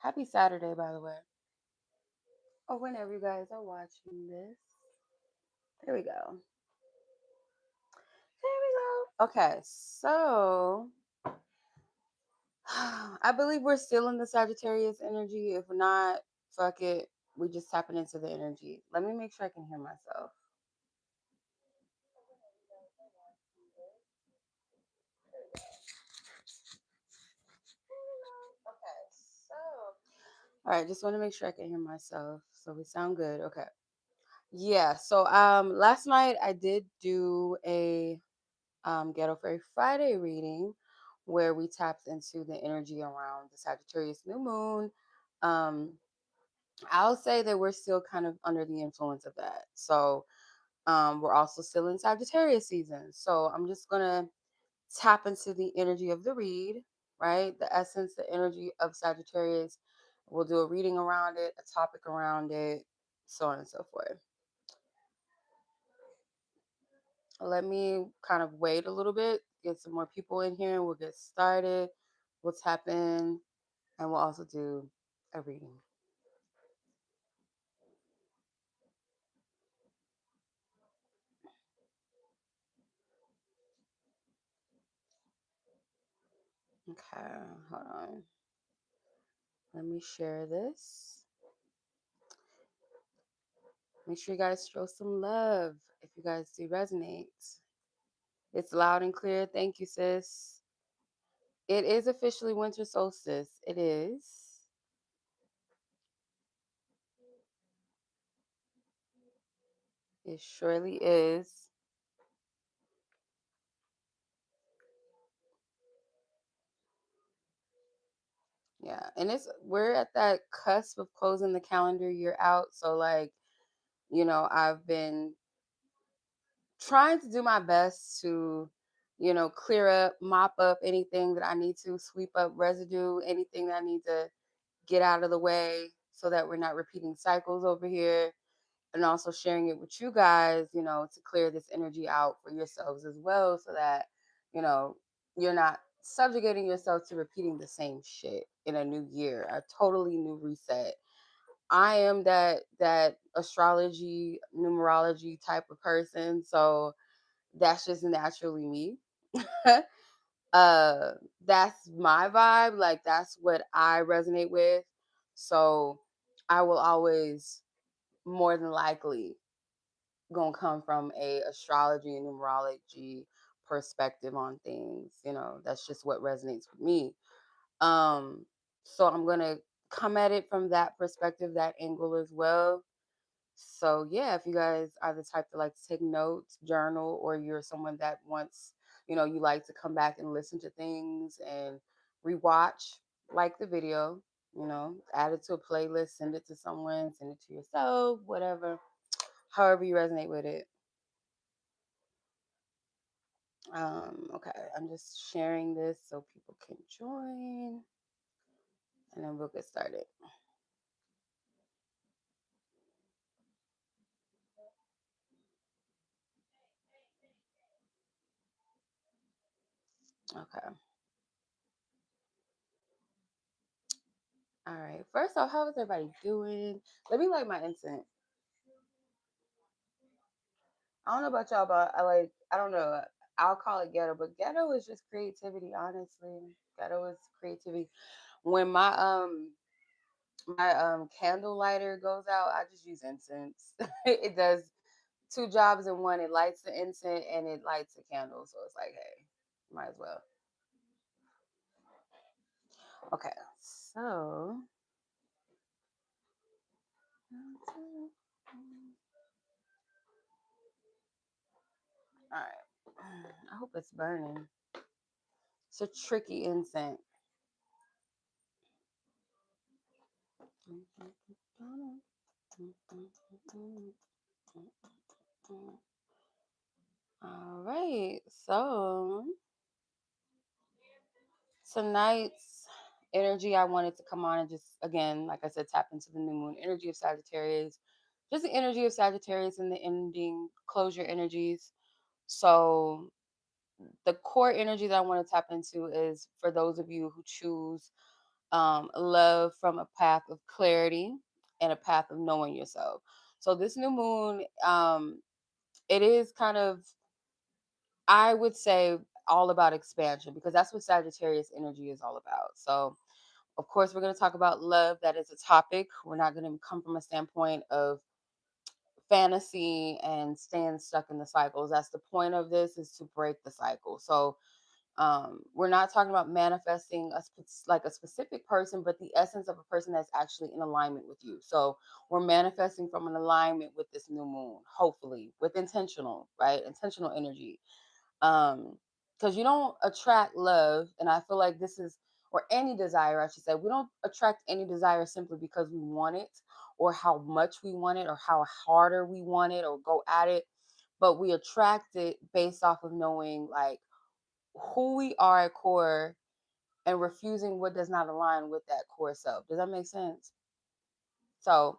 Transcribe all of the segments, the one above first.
Happy Saturday, by the way. Or whenever you guys are watching this. There we go. There we go. Okay, so I believe we're still in the Sagittarius energy. If not, fuck it. We just tapping into the energy. Let me make sure I can hear myself. Okay, so all right, just want to make sure I can hear myself. So we sound good. Okay. Yeah, so last night I did do a Ghetto Fairy Friday reading where we tapped into the energy around the Sagittarius new moon. Um, I'll say that we're still kind of under the influence of that. So we're also still in Sagittarius season. So I'm just gonna tap into the energy of the read, right? The essence, the energy of Sagittarius. We'll do a reading around it, a topic around it, so on and so forth. Let me kind of wait a little bit, get some more people in here, and we'll get started. We'll tap in and we'll also do a reading. Okay, hold on. Let me share this. Make sure you guys show some love if you guys do resonate. It's loud and clear. Thank you, sis. It is officially winter solstice. It is. It surely is. Yeah. And we're at that cusp of closing the calendar year out. So like, I've been trying to do my best to, clear up, mop up anything that I need to, sweep up residue, anything that I need to get out of the way so that we're not repeating cycles over here. And also sharing it with you guys, to clear this energy out for yourselves as well so that, you know, you're not subjugating yourself to repeating the same shit in a new year, a totally new reset. I am that astrology, numerology type of person, so that's just naturally me. uh that's my vibe, like that's what I resonate with. So I will always more than likely gonna come from a astrology and numerology perspective on things. That's just what resonates with me. um so I'm gonna come at it from that perspective, that angle as well. So yeah, if you guys are the type to like to take notes, journal, or you're someone that wants, you like to come back and listen to things and rewatch, like the video, add it to a playlist, send it to someone, send it to yourself, whatever, however you resonate with it. Okay, I'm just sharing this so people can join, and then we'll get started. Okay. All right. First off, how is everybody doing? Let me light my incense. I don't know about y'all, but I don't know. I'll call it ghetto, but ghetto is just creativity, honestly. Ghetto is creativity. When my candle lighter goes out, I just use incense. It does two jobs in one. It lights the incense and it lights the candle. So it's like, hey, might as well. Okay, so all right. I hope it's burning. It's a tricky incense. All right, so tonight's energy, I wanted to come on and just, again, like I said, tap into the new moon energy of Sagittarius, just the energy of Sagittarius and the ending closure energies. So, the core energy that I want to tap into is for those of you who choose love from a path of clarity and a path of knowing yourself. So this new moon, it is kind of, I would say, all about expansion, because that's what Sagittarius energy is all about. So of course we're going to talk about love. That is a topic. We're not going to come from a standpoint of fantasy and staying stuck in the cycles. That's the point of this, is to break the cycle. So we're not talking about manifesting like a specific person, but the essence of a person that's actually in alignment with you. So we're manifesting from an alignment with this new moon, hopefully with intentional, right? Intentional energy. um because you don't attract love, and I feel like this is, or any desire I should say, we don't attract any desire simply because we want it, or how much we want it, or how harder we want it or go at it, but we attract it based off of knowing like who we are at core, and refusing what does not align with that core self. Does that make sense? So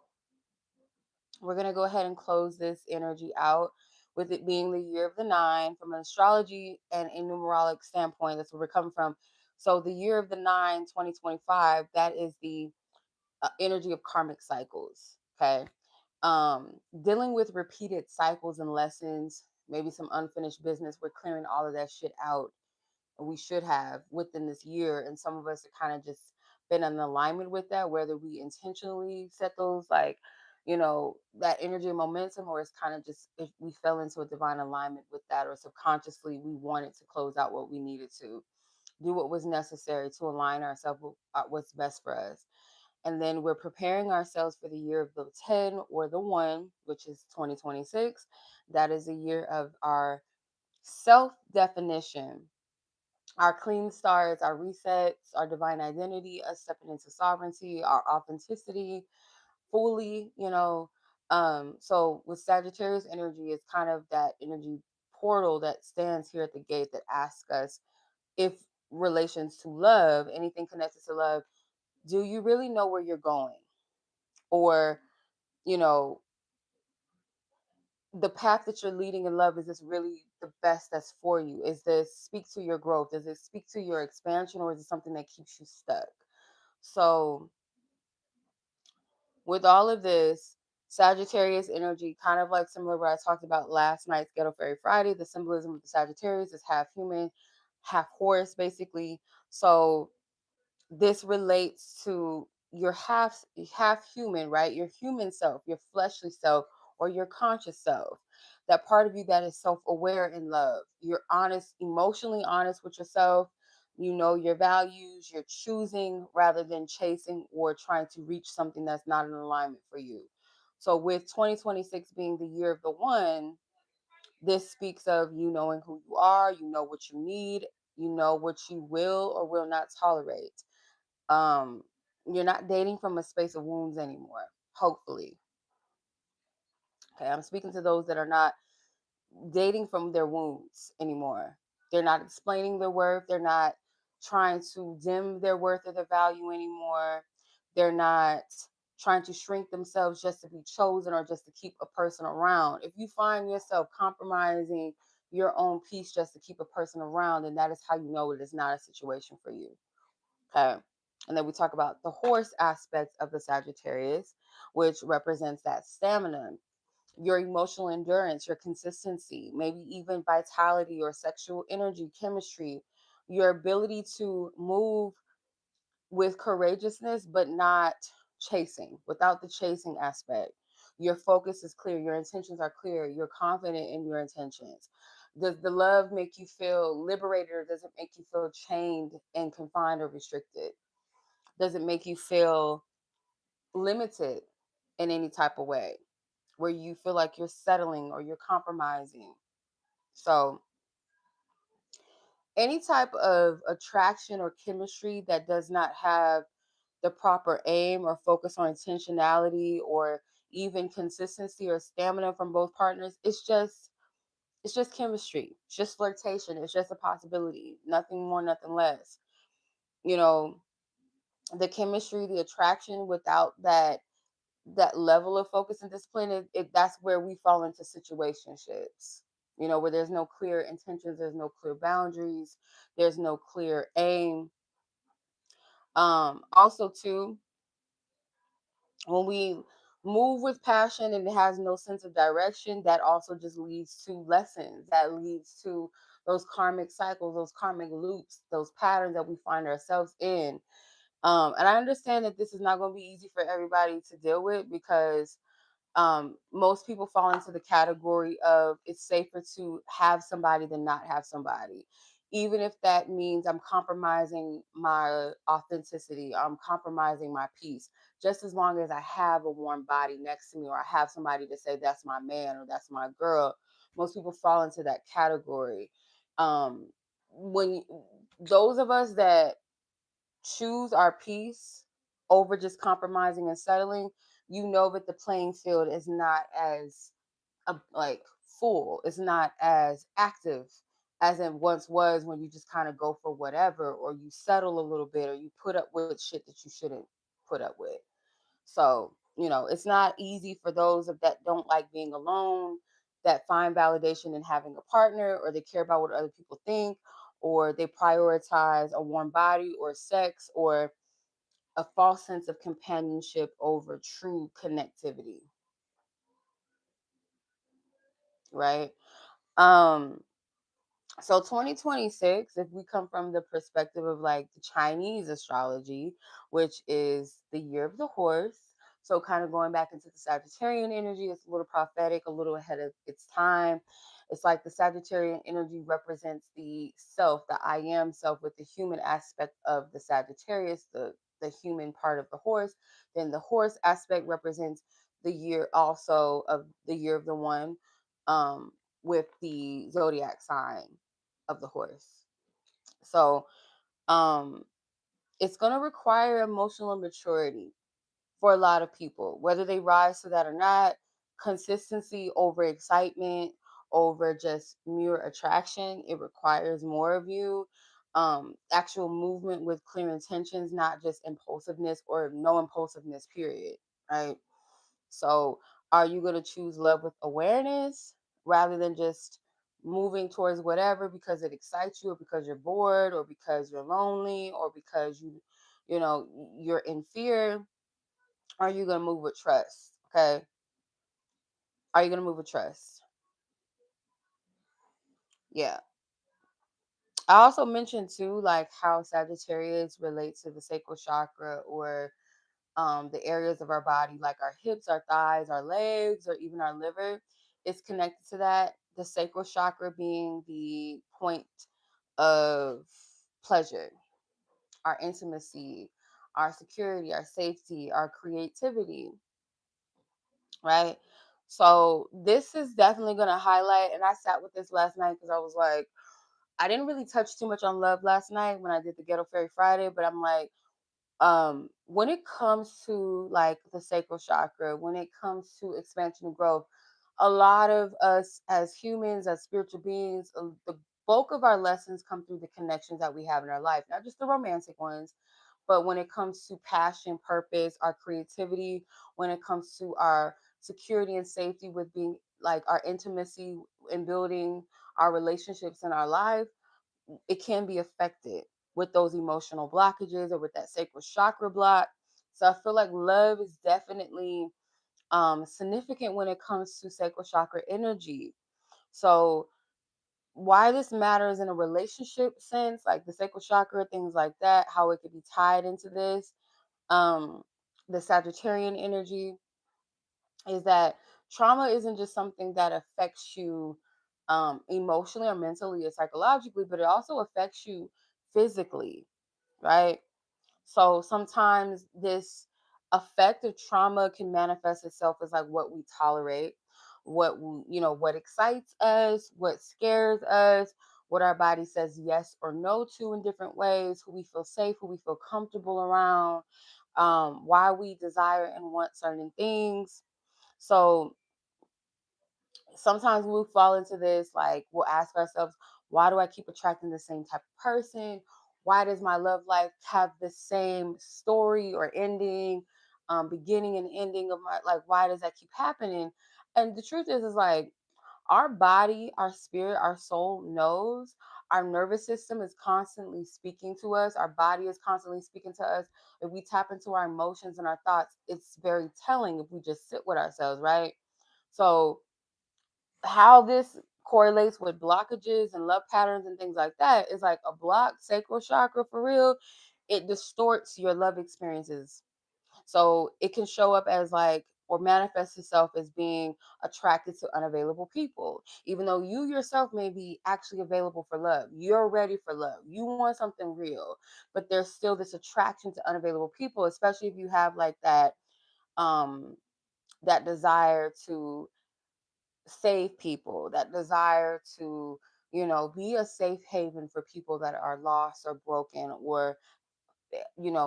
we're going to go ahead and close this energy out with it being the year of the nine from an astrology and a numerologic standpoint. That's where we're coming from. So the year of the nine, 2025, that is the energy of karmic cycles. Okay. Dealing with repeated cycles and lessons, maybe some unfinished business. We're clearing all of that shit out, we should have, within this year. And some of us have kind of just been in alignment with that, whether we intentionally set those, like, that energy and momentum, or it's kind of just, if we fell into a divine alignment with that, or subconsciously we wanted to close out what we needed to do, what was necessary to align ourselves with what's best for us. And then we're preparing ourselves for the year of the 10 or the 1, which is 2026. That is a year of our self definition, our clean starts, our resets, our divine identity, us stepping into sovereignty, our authenticity fully, So with Sagittarius energy, it's kind of that energy portal that stands here at the gate that asks us, if relations to love, anything connected to love, do you really know where you're going? Or, you know, the path that you're leading in love, is this really the best that's for you? Is this speak to your growth? Does it speak to your expansion, or is it something that keeps you stuck? So with all of this, Sagittarius energy, kind of like similar to what I talked about last night's Ghetto Fairy Friday, the symbolism of the Sagittarius is half human, half Horus, basically. So this relates to your half human, right? Your human self, your fleshly self, or your conscious self. That part of you that is self-aware in love. You're honest, emotionally honest with yourself. You know your values. You're choosing rather than chasing or trying to reach something that's not in alignment for you. So with 2026 being the year of the 1, this speaks of you knowing who you are, you know what you need, you know what you will or will not tolerate. um you're not dating from a space of wounds anymore, hopefully. Okay, I'm speaking to those that are not dating from their wounds anymore. They're not explaining their worth. They're not trying to dim their worth or their value anymore. They're not trying to shrink themselves just to be chosen or just to keep a person around. If you find yourself compromising your own peace just to keep a person around, then that is how you know it is not a situation for you. Okay. And then we talk about the horse aspect of the Sagittarius, which represents that stamina, your emotional endurance, your consistency, maybe even vitality or sexual energy, chemistry, your ability to move with courageousness, but not chasing, without the chasing aspect. Your focus is clear, your intentions are clear, you're confident in your intentions. Does the love make you feel liberated, or does it make you feel chained and confined or restricted? Does it make you feel limited in any type of way, where you feel like you're settling or you're compromising? So, any type of attraction or chemistry that does not have the proper aim or focus on intentionality or even consistency or stamina from both partners, it's just chemistry. It's just flirtation. It's just a possibility. Nothing more, nothing less. You know, the chemistry, the attraction without that level of focus and discipline, that's where we fall into situationships, where there's no clear intentions, there's no clear boundaries, there's no clear aim. Also too, when we move with passion and it has no sense of direction, that also just leads to lessons, that leads to those karmic cycles, those karmic loops, those patterns that we find ourselves in. And I understand that this is not going to be easy for everybody to deal with, because most people fall into the category of it's safer to have somebody than not have somebody. Even if that means I'm compromising my authenticity, I'm compromising my peace, just as long as I have a warm body next to me, or I have somebody to say that's my man or that's my girl. Most people fall into that category. Um, when those of us that choose our peace over just compromising and settling, you know that the playing field is not as like full. It's not as active as it once was, when you just kind of go for whatever, or you settle a little bit, or you put up with shit that you shouldn't put up with. So, it's not easy for those of that don't like being alone, that find validation in having a partner, or they care about what other people think, or they prioritize a warm body or sex, or a false sense of companionship over true connectivity, right? Um, so 2026, if we come from the perspective of like the Chinese astrology, which is the year of the horse, so kind of going back into the Sagittarian energy, it's a little prophetic, a little ahead of its time. It's like the Sagittarian energy represents the self, the I am self, with the human aspect of the Sagittarius, the human part of the horse. Then the horse aspect represents the year also of the year of the one, um, with the zodiac sign of the horse. So um it's going to require emotional maturity for a lot of people, whether they rise to that or not. Consistency over excitement, over just mere attraction, it requires more of you. Actual movement with clear intentions, not just impulsiveness or no impulsiveness, period. Right? So, are you going to choose love with awareness rather than just moving towards whatever because it excites you, or because you're bored, or because you're lonely, or because you're in fear? Are you going to move with trust? Okay? Are you going to move with trust? Yeah. I also mentioned too, like how Sagittarius relates to the sacral chakra, or the areas of our body, like our hips, our thighs, our legs, or even our liver, is connected to that. The sacral chakra being the point of pleasure, our intimacy, our security, our safety, our creativity, right? So this is definitely going to highlight, and I sat with this last night because I was like, I didn't really touch too much on love last night when I did the Ghetto Fairy Friday, but I'm like, when it comes to like the sacral chakra, when it comes to expansion and growth, a lot of us as humans, as spiritual beings, the bulk of our lessons come through the connections that we have in our life, not just the romantic ones, but when it comes to passion, purpose, our creativity, when it comes to our security and safety with being like our intimacy and building our relationships in our life, it can be affected with those emotional blockages or with that sacral chakra block. So I feel like love is definitely significant when it comes to sacral chakra energy. So why this matters in a relationship sense, like the sacral chakra, things like that, how it could be tied into this, um, the Sagittarian energy, is that trauma isn't just something that affects you emotionally or mentally or psychologically, but it also affects you physically, right? So sometimes this effect of trauma can manifest itself as like what we tolerate, what excites us, what scares us, what our body says yes or no to in different ways, who we feel safe, who we feel comfortable around, why we desire and want certain things. So sometimes we'll fall into this, like we'll ask ourselves, why do I keep attracting the same type of person? Why does my love life have the same story or ending, beginning and ending of my, like, why does that keep happening? And the truth is like our body, our spirit, our soul knows. Our nervous system is constantly speaking to us. Our body is constantly speaking to us. If we tap into our emotions and our thoughts, it's very telling if we just sit with ourselves, right? So, how this correlates with blockages and love patterns and things like that is like a blocked sacral chakra for real. It distorts your love experiences, so it can show up as like or manifest itself as being attracted to unavailable people, even though you yourself may be actually available for love. You're ready for love. You want something real, but there's still this attraction to unavailable people, especially if you have like um that desire to save people, that desire to, be a safe haven for people that are lost or broken or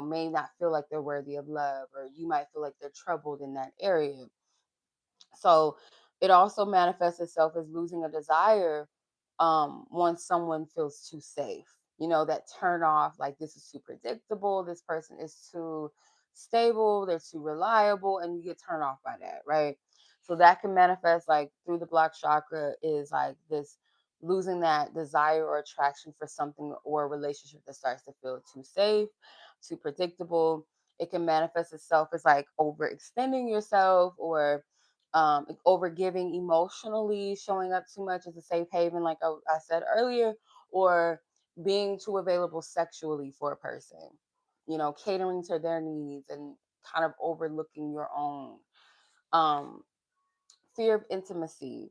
may not feel like they're worthy of love, or you might feel like they're troubled in that area. So it also manifests itself as losing a desire once someone feels too safe. That turn off, like this is too predictable, this person is too stable, they're too reliable, and you get turned off by that, right? So that can manifest like through the block chakra is like this losing that desire or attraction for something or a relationship that starts to feel too safe, too predictable. It can manifest itself as like overextending yourself or over giving emotionally, showing up too much as a safe haven, like I said earlier, or being too available sexually for a person, catering to their needs and kind of overlooking your own. Um, Fear of intimacy.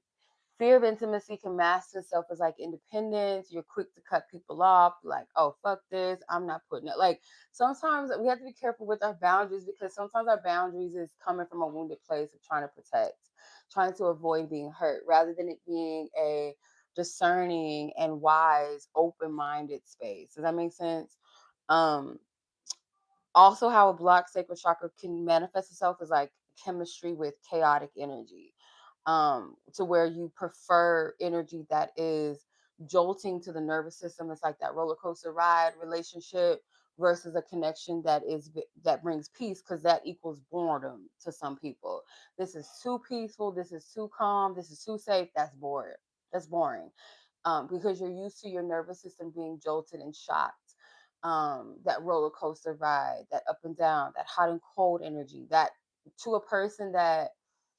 Fear of intimacy can mask itself as like independence. You're quick to cut people off, like, oh, fuck this. I'm not putting it. Like, sometimes we have to be careful with our boundaries because sometimes our boundaries is coming from a wounded place of trying to protect, trying to avoid being hurt, rather than it being a discerning and wise, open minded space. Does that make sense? Um, Also, how a blocked sacral chakra can manifest itself is like chemistry with chaotic energy, to where you prefer energy that is jolting to the nervous system. It's like that roller coaster ride relationship versus a connection that brings peace, because that equals boredom to some people. This is too peaceful, this is too calm, this is too safe. That's bored. That's boring, because you're used to your nervous system being jolted and shocked. That roller coaster ride, that up and down, that hot and cold energy, that to a person that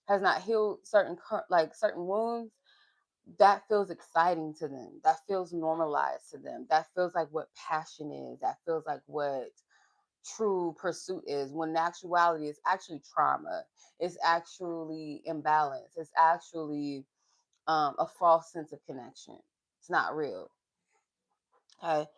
has not healed certain wounds, that feels exciting to them. That feels normalized to them. That feels like what passion is. That feels like what true pursuit is. When in actuality, it's actually trauma. It's actually imbalance. It's actually a false sense of connection. It's not real. Okay.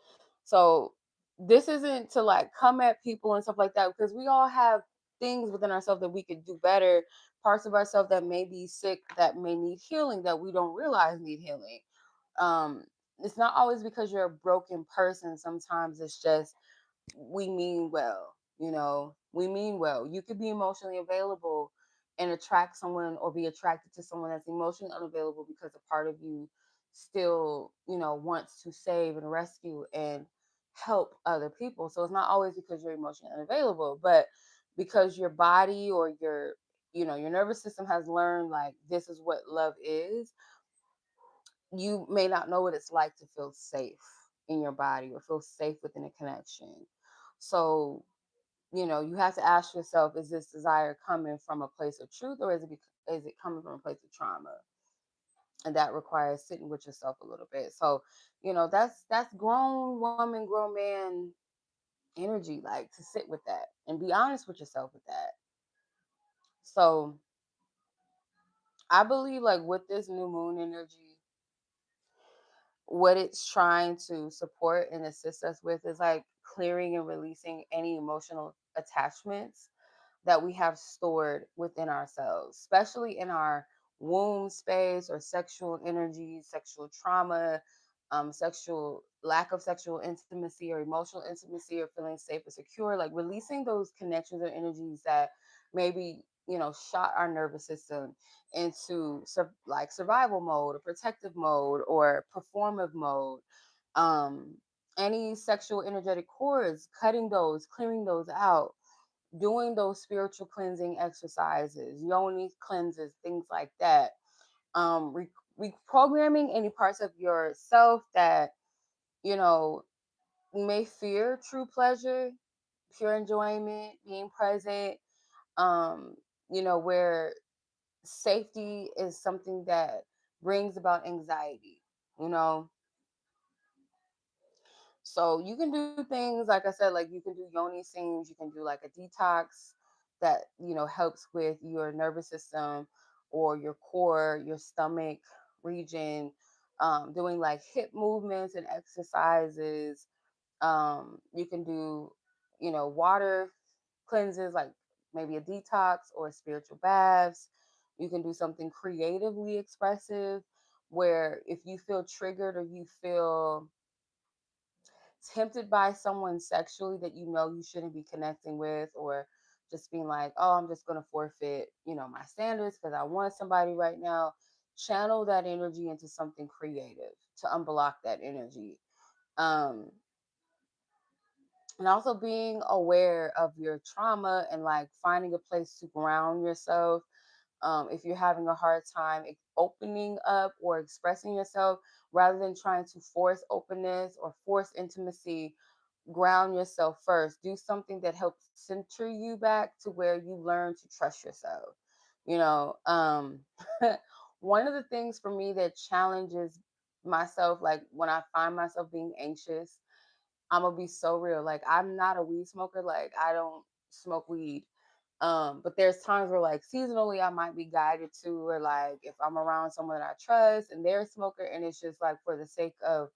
So this isn't to like come at people and stuff like that, because we all have things within ourselves that we could do better, parts of ourselves that may be sick, that may need healing, that we don't realize need healing. Um, it's not always because you're a broken person. Sometimes it's just we mean well, we mean well. You could be emotionally available and attract someone or be attracted to someone that's emotionally unavailable because a part of you still, wants to save and rescue and help other people. So it's not always because you're emotionally unavailable, but because your body or your nervous system has learned like this is what love is. You may not know what it's like to feel safe in your body or feel safe within a connection. So, you have to ask yourself, is this desire coming from a place of truth, or is it coming from a place of trauma? And that requires sitting with yourself a little bit. So, that's grown woman, grown man energy, like to sit with that and be honest with yourself with that. So, I believe like with this new moon energy, what it's trying to support and assist us with is like clearing and releasing any emotional attachments that we have stored within ourselves, especially in our womb space or sexual energy, sexual trauma, sexual lack of sexual intimacy or emotional intimacy or feeling safe and secure, like releasing those connections or energies that maybe, shot our nervous system into like survival mode or protective mode or performative mode. Um, any sexual energetic cords, cutting those, clearing those out, doing those spiritual cleansing exercises, yoni cleanses, things like that. Reprogramming any parts of yourself that you know, may fear true pleasure, pure enjoyment, being present, um, where safety is something that brings about anxiety, you know. So you can do things like I said, like you can do yoni steams, you can do like a detox that helps with your nervous system or your core, your stomach region. Doing like hip movements and exercises. You can do, water cleanses like maybe a detox or spiritual baths. You can do something creatively expressive where if you feel triggered or you feel tempted by someone sexually that you shouldn't be connecting with, or just being like, oh, I'm just going to forfeit, my standards because I want somebody right now, channel that energy into something creative to unblock that energy. um and also being aware of your trauma and like finding a place to ground yourself. If you're having a hard time opening up or expressing yourself, rather than trying to force openness or force intimacy, ground yourself first. Do something that helps center you back to where you learn to trust yourself. You know, one of the things for me that challenges myself, like when I find myself being anxious, I'm gonna be so real. Like I'm not a weed smoker. Like I don't smoke weed. But there's times where like seasonally I might be guided to, or like if I'm around someone that I trust and they're a smoker and it's just like for the sake of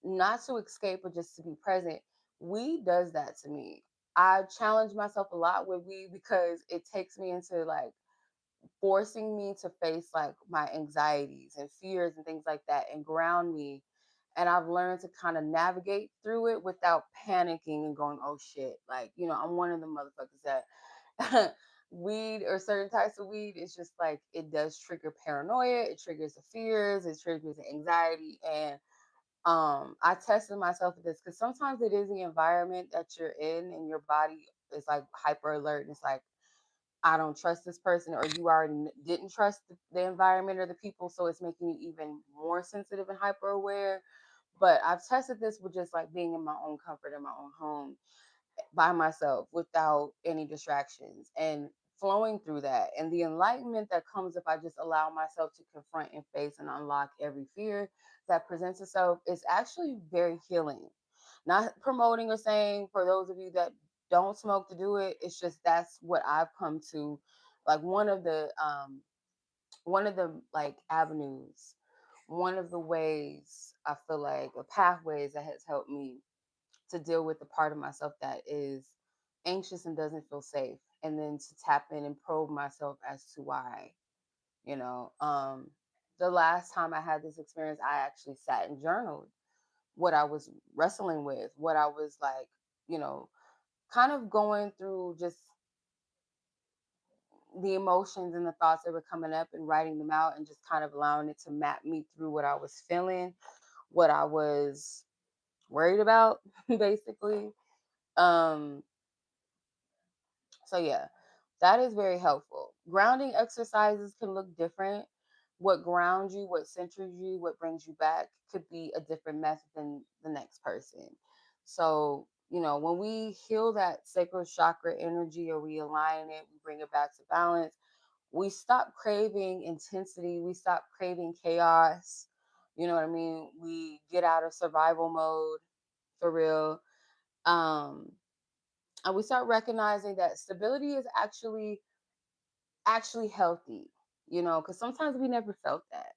not to escape but just to be present. Weed does that to me. I challenge myself a lot with weed because it takes me into like forcing me to face like my anxieties and fears and things like that and ground me. And I've learned to kind of navigate through it without panicking and going, oh shit. Like, I'm one of the motherfuckers that weed or certain types of weed, it's just like it does trigger paranoia, it triggers the fears, it triggers the anxiety. And I tested myself with this because sometimes it is the environment that you're in and your body is like hyper alert and it's like, I don't trust this person, or you already didn't trust the environment or the people, so it's making you even more sensitive and hyper aware. But I've tested this with just like being in my own comfort in my own home by myself without any distractions and flowing through that. And the enlightenment that comes if I just allow myself to confront and face and unlock every fear that presents itself is actually very healing. Not promoting or saying for those of you that don't smoke to do it. It's just that's what I've come to. Like one of the like avenues, one of the ways I feel like, or pathways that has helped me to deal with the part of myself that is anxious and doesn't feel safe, and then to tap in and probe myself as to why. you know um the last time I had this experience, I actually sat and journaled what I was wrestling with, what I was like, you know kind of going through, just the emotions and the thoughts that were coming up, and writing them out and just kind of allowing it to map me through what I was feeling, what I was worried about, basically. um So yeah, that is very helpful. Grounding exercises can look different. What grounds you, what centers you, what brings you back could be a different method than the next person. So, when we heal that sacral chakra energy or we align it, we bring it back to balance, we stop craving intensity, we stop craving chaos. You know what I mean? We get out of survival mode for real. Um, and we start recognizing that stability is actually healthy, because sometimes we never felt that.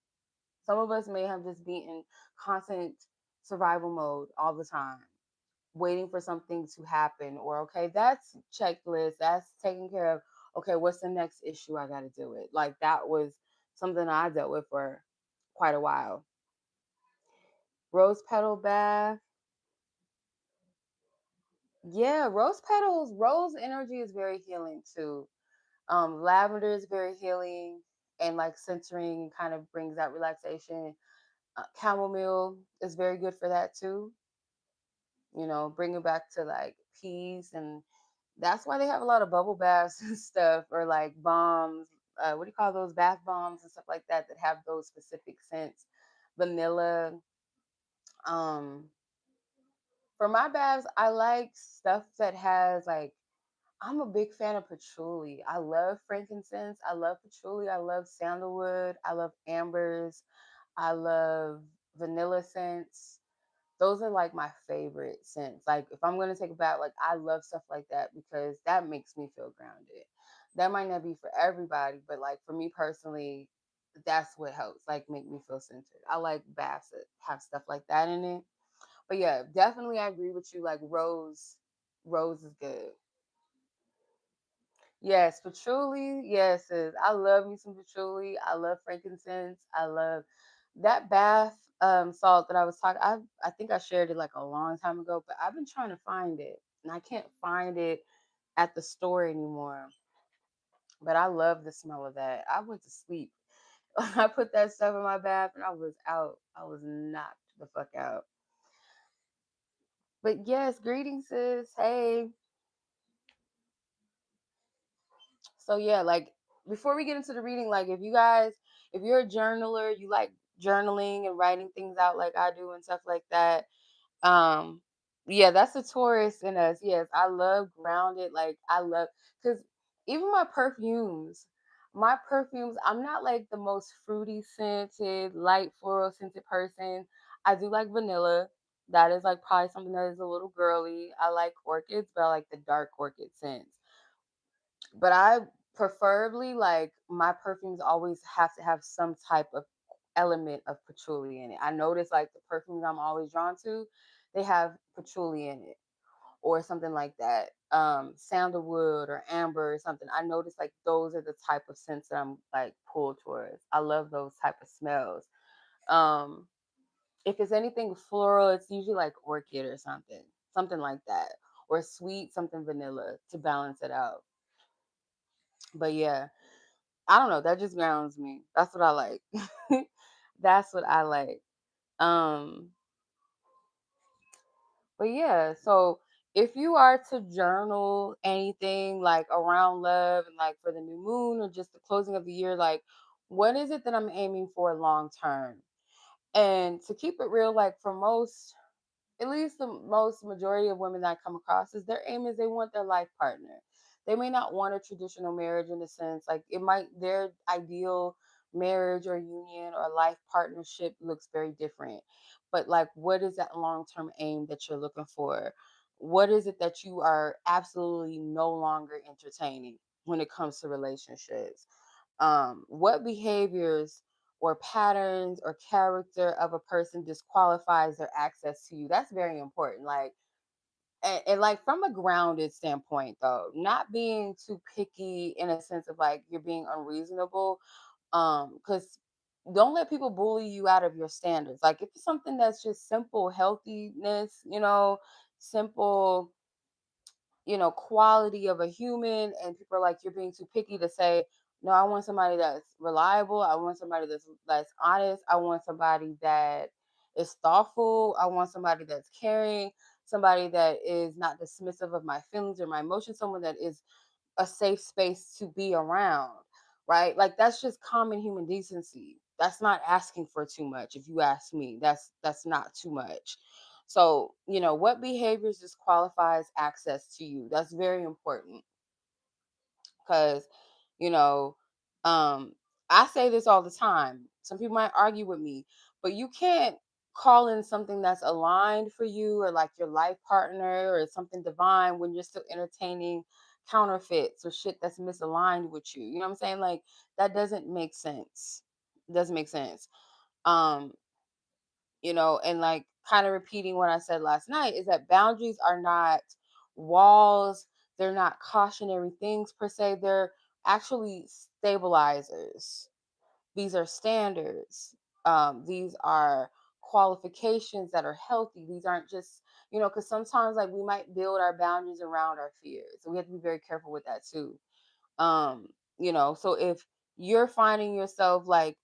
Some of us may have just been in constant survival mode all the time, waiting for something to happen, or okay, that's checklist, that's taken care of. Okay, what's the next issue I got to deal with? Like that was something I dealt with for quite a while. Rose petal bath. Yeah, rose energy is very healing too. Lavender is very healing and like centering, kind of brings that relaxation. Chamomile is very good for that too. Bring it back to like peace, and that's why they have a lot of bubble baths and stuff, or like bombs. What do you call those, bath bombs and stuff like that that have those specific scents? Vanilla, Um, for my baths, I like stuff that has like I'm a big fan of patchouli. I love frankincense. I love patchouli. I love sandalwood. I love ambers. I love vanilla scents. Those are like my favorite scents. Like if I'm gonna take a bath, like I love stuff like that because that makes me feel grounded. That might not be for everybody, but like for me personally, that's what helps. Like make me feel centered. I like baths that have stuff like that in it. But yeah, definitely I agree with you. Like rose is good. Yes, patchouli. Yes, I love me some patchouli. I love frankincense. I love that bath salt that I was talking. I think I shared it like a long time ago, but I've been trying to find it and I can't find it at the store anymore. But I love the smell of that. I went to sleep. I put that stuff in my bath and I was out. I was knocked the fuck out. But yes, greetings, sis. Hey. So yeah, like before we get into the reading, like if you're a journaler, you like journaling and writing things out like I do and stuff like that. Um, yeah, that's a Taurus in us. Yes, I love grounded. Like I love because even my perfumes, I'm not like the most fruity scented, light floral scented person. I do like vanilla. That is like probably something that is a little girly. I like orchids, but I like the dark orchid scents. But I preferably like my perfumes always have to have some type of element of patchouli in it. I notice like the perfumes I'm always drawn to, they have patchouli in it or something like that. Sandalwood or amber or something. I notice like those are the type of scents that I'm like pulled towards. I love those type of smells. Um, if it's anything floral, it's usually like orchid or something like that, or sweet, something vanilla to balance it out. But yeah, I don't know. That just grounds me. That's what I like. That's what I like. Um, but yeah, so if you are to journal anything like around love and like for the new moon or just the closing of the year, like what is it that I'm aiming for long term? And to keep it real, like for most at least the most majority of women that I come across is their aim is they want their life partner. They may not want a traditional marriage in a sense, like it might their ideal marriage or union or life partnership looks very different. But like what is that long-term aim that you're looking for? What is it that you are absolutely no longer entertaining when it comes to relationships? What behaviors or patterns or character of a person disqualifies their access to you? That's very important. Like, and like from a grounded standpoint, though, not being too picky in a sense of like you're being unreasonable. Because don't let people bully you out of your standards. Like, if it's something that's just simple healthiness, simple quality of a human and people are like you're being too picky to say no, I want somebody that's reliable, I want somebody that's honest, I want somebody that is thoughtful, I want somebody that's caring, somebody that is not dismissive of my feelings or my emotions, someone that is a safe space to be around, right? Like that's just common human decency. That's not asking for too much. If you ask me, that's not too much. So, what behaviors disqualifies access to you? That's very important because, you know, um, I say this all the time. Some people might argue with me, but you can't call in something that's aligned for you or like your life partner or something divine when you're still entertaining counterfeits or shit that's misaligned with you. You know what I'm saying? Like that doesn't make sense. It doesn't make sense. Um, and like kind of repeating what I said last night is that boundaries are not walls, they're not cautionary things per se, they're actually stabilizers. These are standards. These are qualifications that are healthy. These aren't just, because sometimes like we might build our boundaries around our fears. So we have to be very careful with that too. So if you're finding yourself like,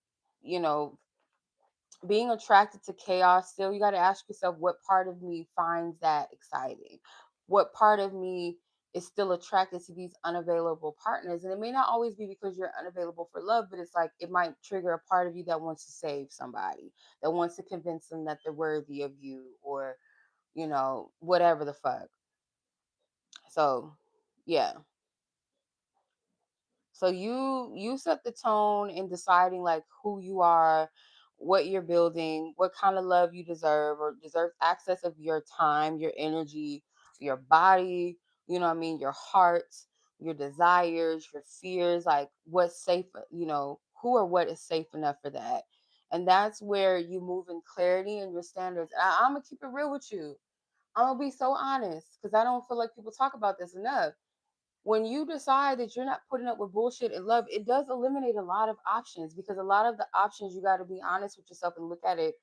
you know, being attracted to chaos still, you got to ask yourself what part of me finds that exciting, what part of me is still attracted to these unavailable partners. And it may not always be because you're unavailable for love, but it's like it might trigger a part of you that wants to save somebody, that wants to convince them that they're worthy of you, or, whatever the fuck. So, yeah. So you set the tone in deciding like who you are, what you're building, what kind of love you deserve, or deserve access of your time, your energy, your body, your heart, your desires, your fears, like what's safe, who or what is safe enough for that. And that's where you move in clarity and your standards. I'm gonna keep it real with you. I'm gonna be so honest because I don't feel like people talk about this enough. When you decide that you're not putting up with bullshit and love, it does eliminate a lot of options, because a lot of the options, you got to be honest with yourself and look at it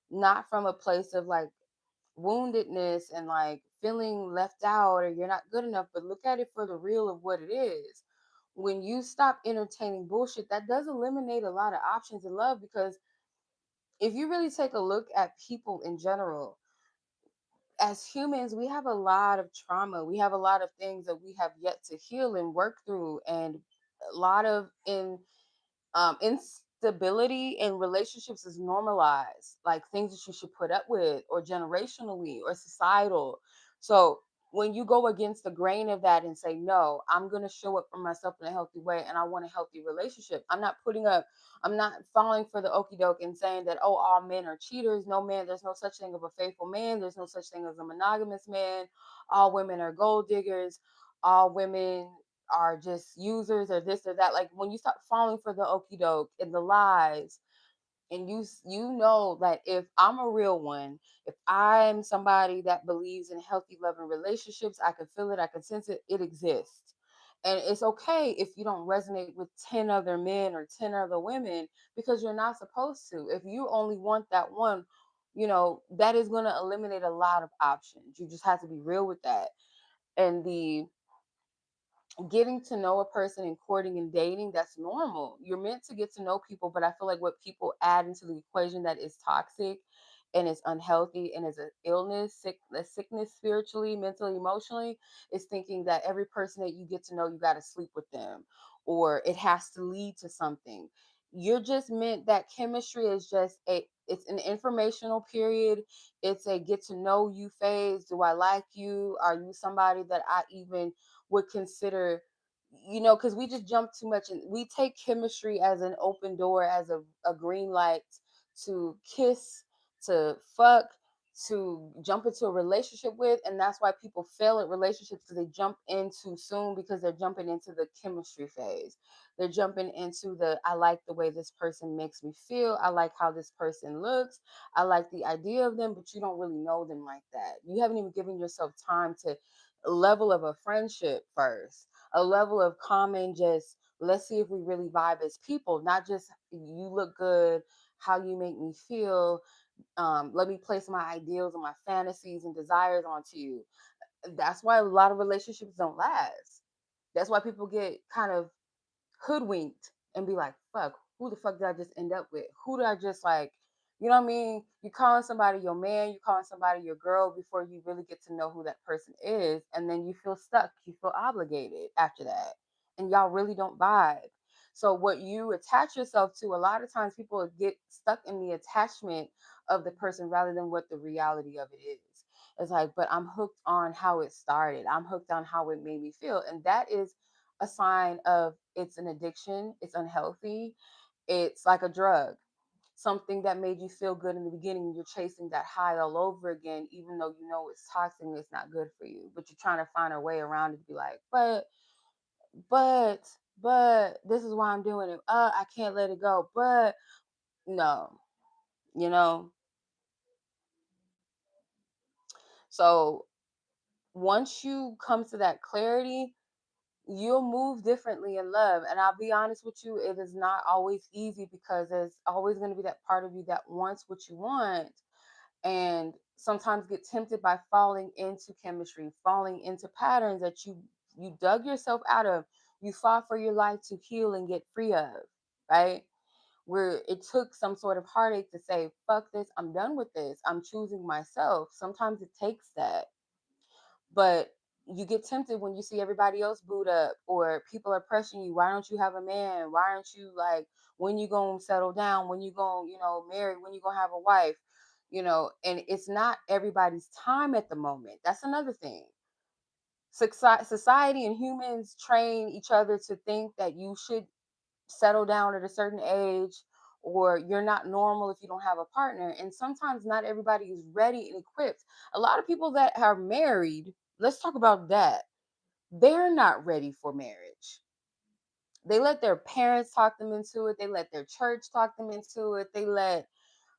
not from a place of like woundedness and like feeling left out or you're not good enough, but look at it for the real of what it is. When you stop entertaining bullshit, that does eliminate a lot of options in love, because if you really take a look at people in general, as humans, we have a lot of trauma. We have a lot of things that we have yet to heal and work through, and a lot of instability in relationships is normalized, like things that you should put up with, or generationally, or societal. So when you go against the grain of that and say, no, I'm going to show up for myself in a healthy way and I want a healthy relationship, I'm not falling for the okey doke and saying that, oh, all men are cheaters. No, man, there's no such thing of a faithful man. There's no such thing as a monogamous man. All women are gold diggers. All women are just users or this or that. Like when you start falling for the okey doke and the lies, and you know that if I'm a real one, if I'm somebody that believes in healthy, loving relationships, I can feel it, I can sense it, it exists. And it's okay if you don't resonate with 10 other men or 10 other women, because you're not supposed to. If you only want that one, that is going to eliminate a lot of options. You just have to be real with that. And the getting to know a person and courting and dating, that's normal. You're meant to get to know people, but I feel like what people add into the equation that is toxic and is unhealthy and is an illness, a sickness, spiritually, mentally, emotionally, is thinking that every person that you get to know, you got to sleep with them, or it has to lead to something. You're just meant, that chemistry is just it's an informational period. It's a get to know you phase. Do I like you? Are you somebody that I even would consider, because we just jump too much and we take chemistry as an open door, as a green light to kiss, to fuck, to jump into a relationship with. And that's why people fail at relationships, because they jump in too soon, because they're jumping into the chemistry phase. They're jumping into the, I like the way this person makes me feel. I like how this person looks. I like the idea of them, but you don't really know them like that. You haven't even given yourself time to a level of a friendship first, a level of common, just let's see if we really vibe as people, not just you look good, how you make me feel. Let me place my ideals and my fantasies and desires onto you. That's why a lot of relationships don't last. That's why people get kind of hoodwinked and be like, fuck, who the fuck did I just end up with? Who did I just like, you know what I mean? You calling somebody your man, you calling somebody your girl before you really get to know who that person is. And then you feel stuck, you feel obligated after that. And y'all really don't vibe. So what you attach yourself to, a lot of times people get stuck in the attachment of the person rather than what the reality of it is. It's like, but I'm hooked on how it started. I'm hooked on how it made me feel. And that is a sign of, it's an addiction, it's unhealthy, it's like a drug. Something that made you feel good in the beginning, you're chasing that high all over again, even though you know it's toxic and it's not good for you. But you're trying to find a way around it to be like, but, but this is why I'm doing it. I can't let it go. But no, you know. So once you come to that clarity, you'll move differently in love. And I'll be honest with you, it is not always easy, because there's always going to be that part of you that wants what you want, and sometimes get tempted by falling into chemistry, falling into patterns that you dug yourself out of, you fought for your life to heal and get free of, right? Where it took some sort of heartache to say, fuck this, I'm done with this, I'm choosing myself. Sometimes it takes that. But you get tempted when you see everybody else boot up, or people are pressing you. Why don't you have a man? Why aren't you like, when you gonna settle down? When you gonna, marry? When you gonna have a wife? And it's not everybody's time at the moment. That's another thing. Society and humans train each other to think that you should settle down at a certain age, or you're not normal if you don't have a partner. And sometimes not everybody is ready and equipped. A lot of people that are married, let's talk about that, they're not ready for marriage. They let their parents talk them into it. They let their church talk them into it. They let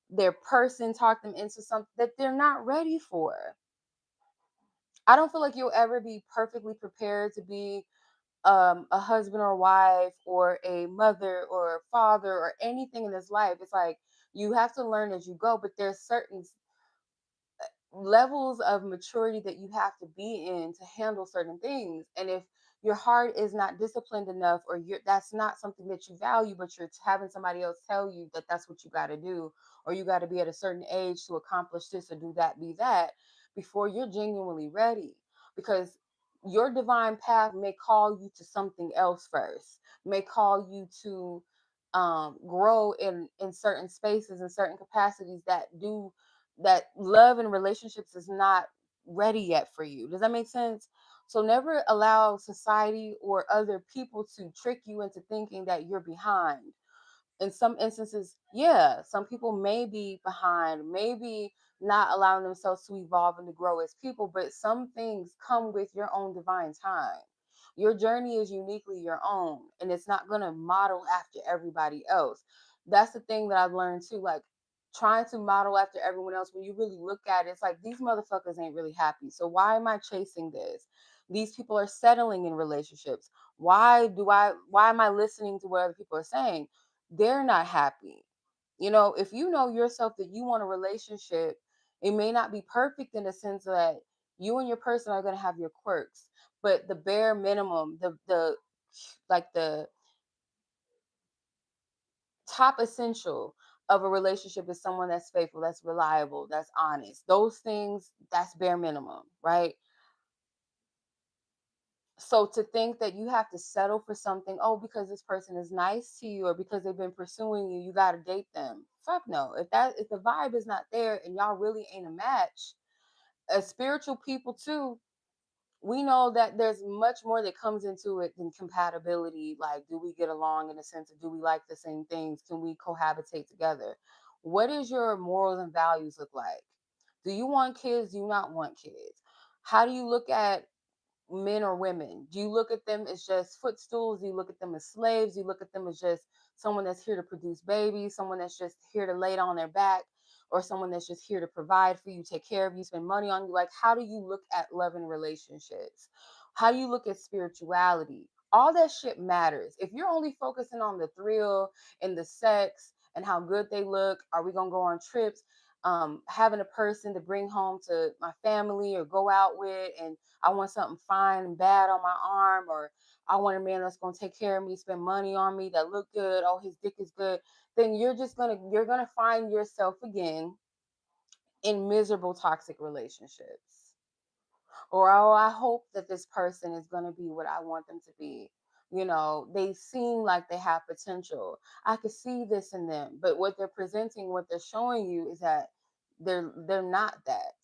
their person talk them into something that they're not ready for. I don't feel like you'll ever be perfectly prepared to be a husband or wife or a mother or a father or anything in this life. It's like you have to learn as you go, but there's certain levels of maturity that you have to be in to handle certain things. And if your heart is not disciplined enough, or that's not something that you value, but you're having somebody else tell you that that's what you got to do, or you got to be at a certain age to accomplish this or do that, be that, before you're genuinely ready. Because your divine path may call you to something else first, may call you to grow in certain spaces and certain capacities that love and relationships is not ready yet for you. Does that make sense? So never allow society or other people to trick you into thinking that you're behind. In some instances, yeah, some people may be behind, maybe not allowing themselves to evolve and to grow as people, but some things come with your own divine time. Your journey is uniquely your own, and it's not going to model after everybody else. That's the thing that I've learned too. Like, trying to model after everyone else, when you really look at it, it's like these motherfuckers ain't really happy. So why am I chasing this? These people are settling in relationships. Why am I listening to what other people are saying? They're not happy. If you know yourself that you want a relationship, it may not be perfect in the sense that you and your person are going to have your quirks, but the bare minimum, the top essential of a relationship is someone that's faithful, that's reliable, that's honest. Those things, that's bare minimum, right? So to think that you have to settle for something, oh, because this person is nice to you or because they've been pursuing you, you got to date them. Fuck no. If the vibe is not there and y'all really ain't a match, as spiritual people too, we know that there's much more that comes into it than compatibility. Like, do we get along in the sense of, do we like the same things? Can we cohabitate together? What does your morals and values look like? Do you want kids? Do you not want kids? How do you look at men or women? Do you look at them as just footstools? Do you look at them as slaves? Do you look at them as just someone that's here to produce babies, someone that's just here to lay it on their back, or someone that's just here to provide for you, take care of you, spend money on you? Like, how do you look at love and relationships? How do you look at spirituality? All that shit matters. If you're only focusing on the thrill and the sex and how good they look, are we gonna go on trips? Having a person to bring home to my family or go out with, and I want something fine and bad on my arm, or I want a man that's gonna take care of me, spend money on me, that look good, oh, his dick is good, then you're gonna find yourself again in miserable toxic relationships. Or, oh, I hope that this person is gonna be what I want them to be. They seem like they have potential. I could see this in them, but what they're presenting, what they're showing you is that they're not that.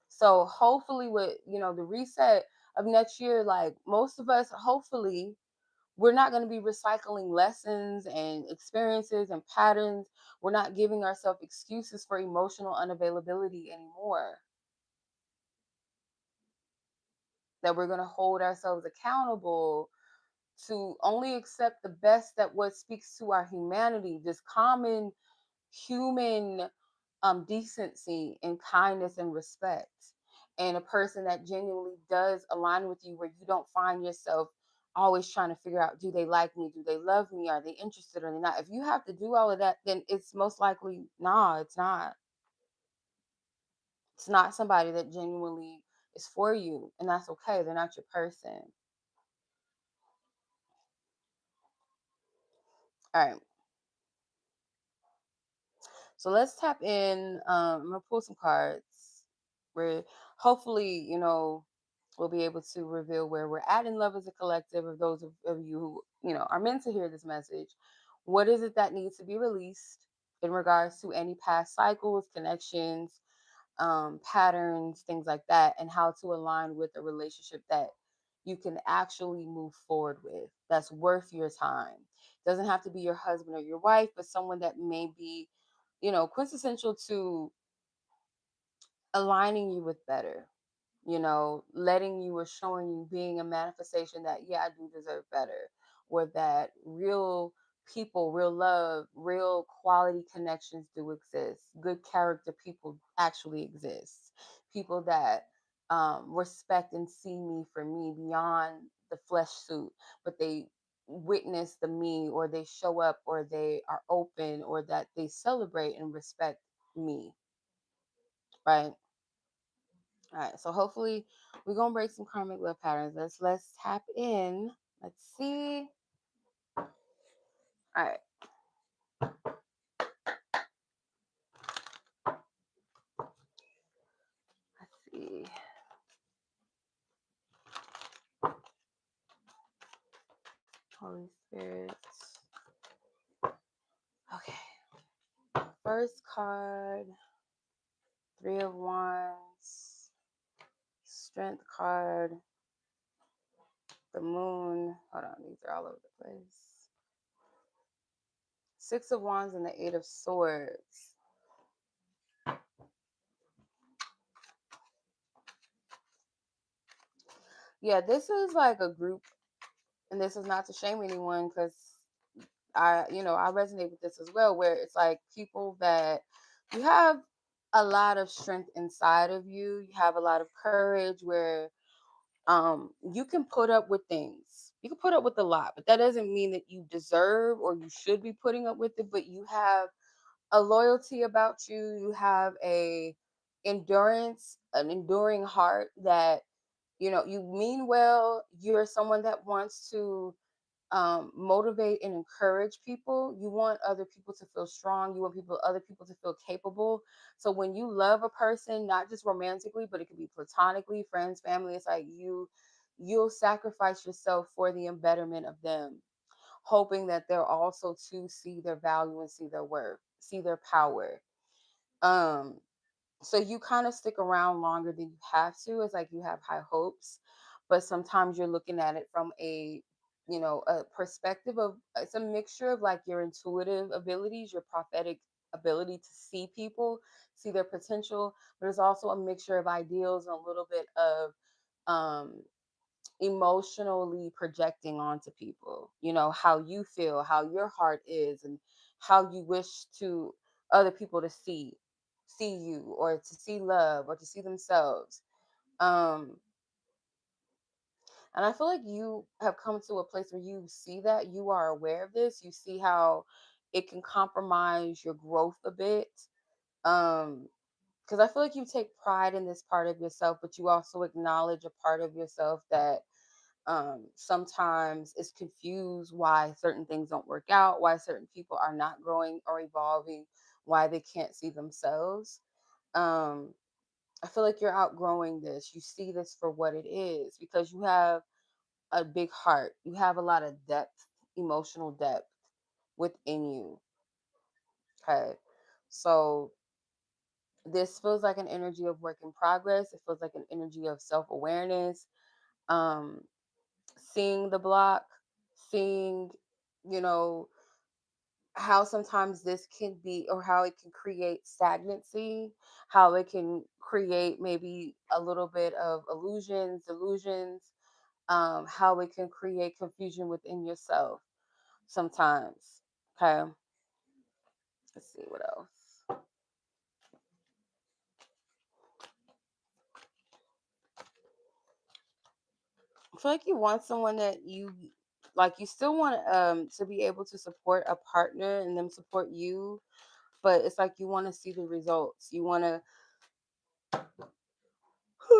So hopefully with, the reset of next year, like most of us, hopefully we're not going to be recycling lessons and experiences and patterns. We're not giving ourselves excuses for emotional unavailability anymore. That we're going to hold ourselves accountable to only accept the best, that what speaks to our humanity, just common human decency and kindness and respect, and a person that genuinely does align with you, where you don't find yourself always trying to figure out, do they like me, do they love me, are they interested or not? If you have to do all of that, then it's most likely, nah, it's not somebody that genuinely is for you, and that's okay. They're not your person. All right. So let's tap in. I'm gonna pull some cards where hopefully, we'll be able to reveal where we're at in love as a collective. Of those of you who, are meant to hear this message, what is it that needs to be released in regards to any past cycles, connections, patterns, things like that, and how to align with a relationship that you can actually move forward with, that's worth your time. Doesn't have to be your husband or your wife, but someone that may be, quintessential to aligning you with better, letting you or showing you, being a manifestation that, yeah, I do deserve better, or that real people, real love, real quality connections do exist. Good character people actually exist. People that respect and see me for me beyond the flesh suit, but they witness the me, or they show up, or they are open, or that they celebrate and respect me, right? All right, so hopefully we're gonna break some karmic love patterns. Let's tap in. Let's see. All right, let's see. Holy Spirit. Okay, first card, Three of Wands, Strength card, the Moon. Hold on, these are all over the place. Six of Wands and the Eight of Swords. Yeah, this is like a group, and this is not to shame anyone, because I resonate with this as well, where it's like people that you have a lot of strength inside of you. You have a lot of courage, where you can put up with things. You can put up with a lot, but that doesn't mean that you deserve or you should be putting up with it. But you have a loyalty about you. You have an enduring heart that, you mean well. You're someone that wants to motivate and encourage people. You want other people to feel strong. You want other people to feel capable. So when you love a person, not just romantically, but it could be platonically, friends, family, it's like you'll sacrifice yourself for the embetterment of them, hoping that they'll also too see their value and see their worth, see their power. Um, so you kind of stick around longer than you have to. It's like you have high hopes, but sometimes you're looking at it from a perspective of, it's a mixture of like your intuitive abilities, your prophetic ability to see people, see their potential, but it's also a mixture of ideals and a little bit of um emotionally projecting onto people, how you feel, how your heart is, and how you wish to other people to see you, or to see love, or to see themselves. um and I feel like you have come to a place where you see that, you are aware of this, you see how it can compromise your growth a bit. um because I feel like you take pride in this part of yourself, but you also acknowledge a part of yourself that sometimes is confused why certain things don't work out, why certain people are not growing or evolving, why they can't see themselves. Um, I feel like you're outgrowing this. You see this for what it is, because you have a big heart. You have a lot of depth, emotional depth within you. Okay. So this feels like an energy of work in progress. It feels like an energy of self awareness. Um, Seeing the block, seeing, you know, how sometimes this can be, or how it can create stagnancy, how it can create maybe a little bit of illusions, delusions, how it can create confusion within yourself sometimes. Okay, let's see what else. I feel like you want someone that you like. You still want to be able to support a partner and them support you, but it's like you want to see the results. You want to,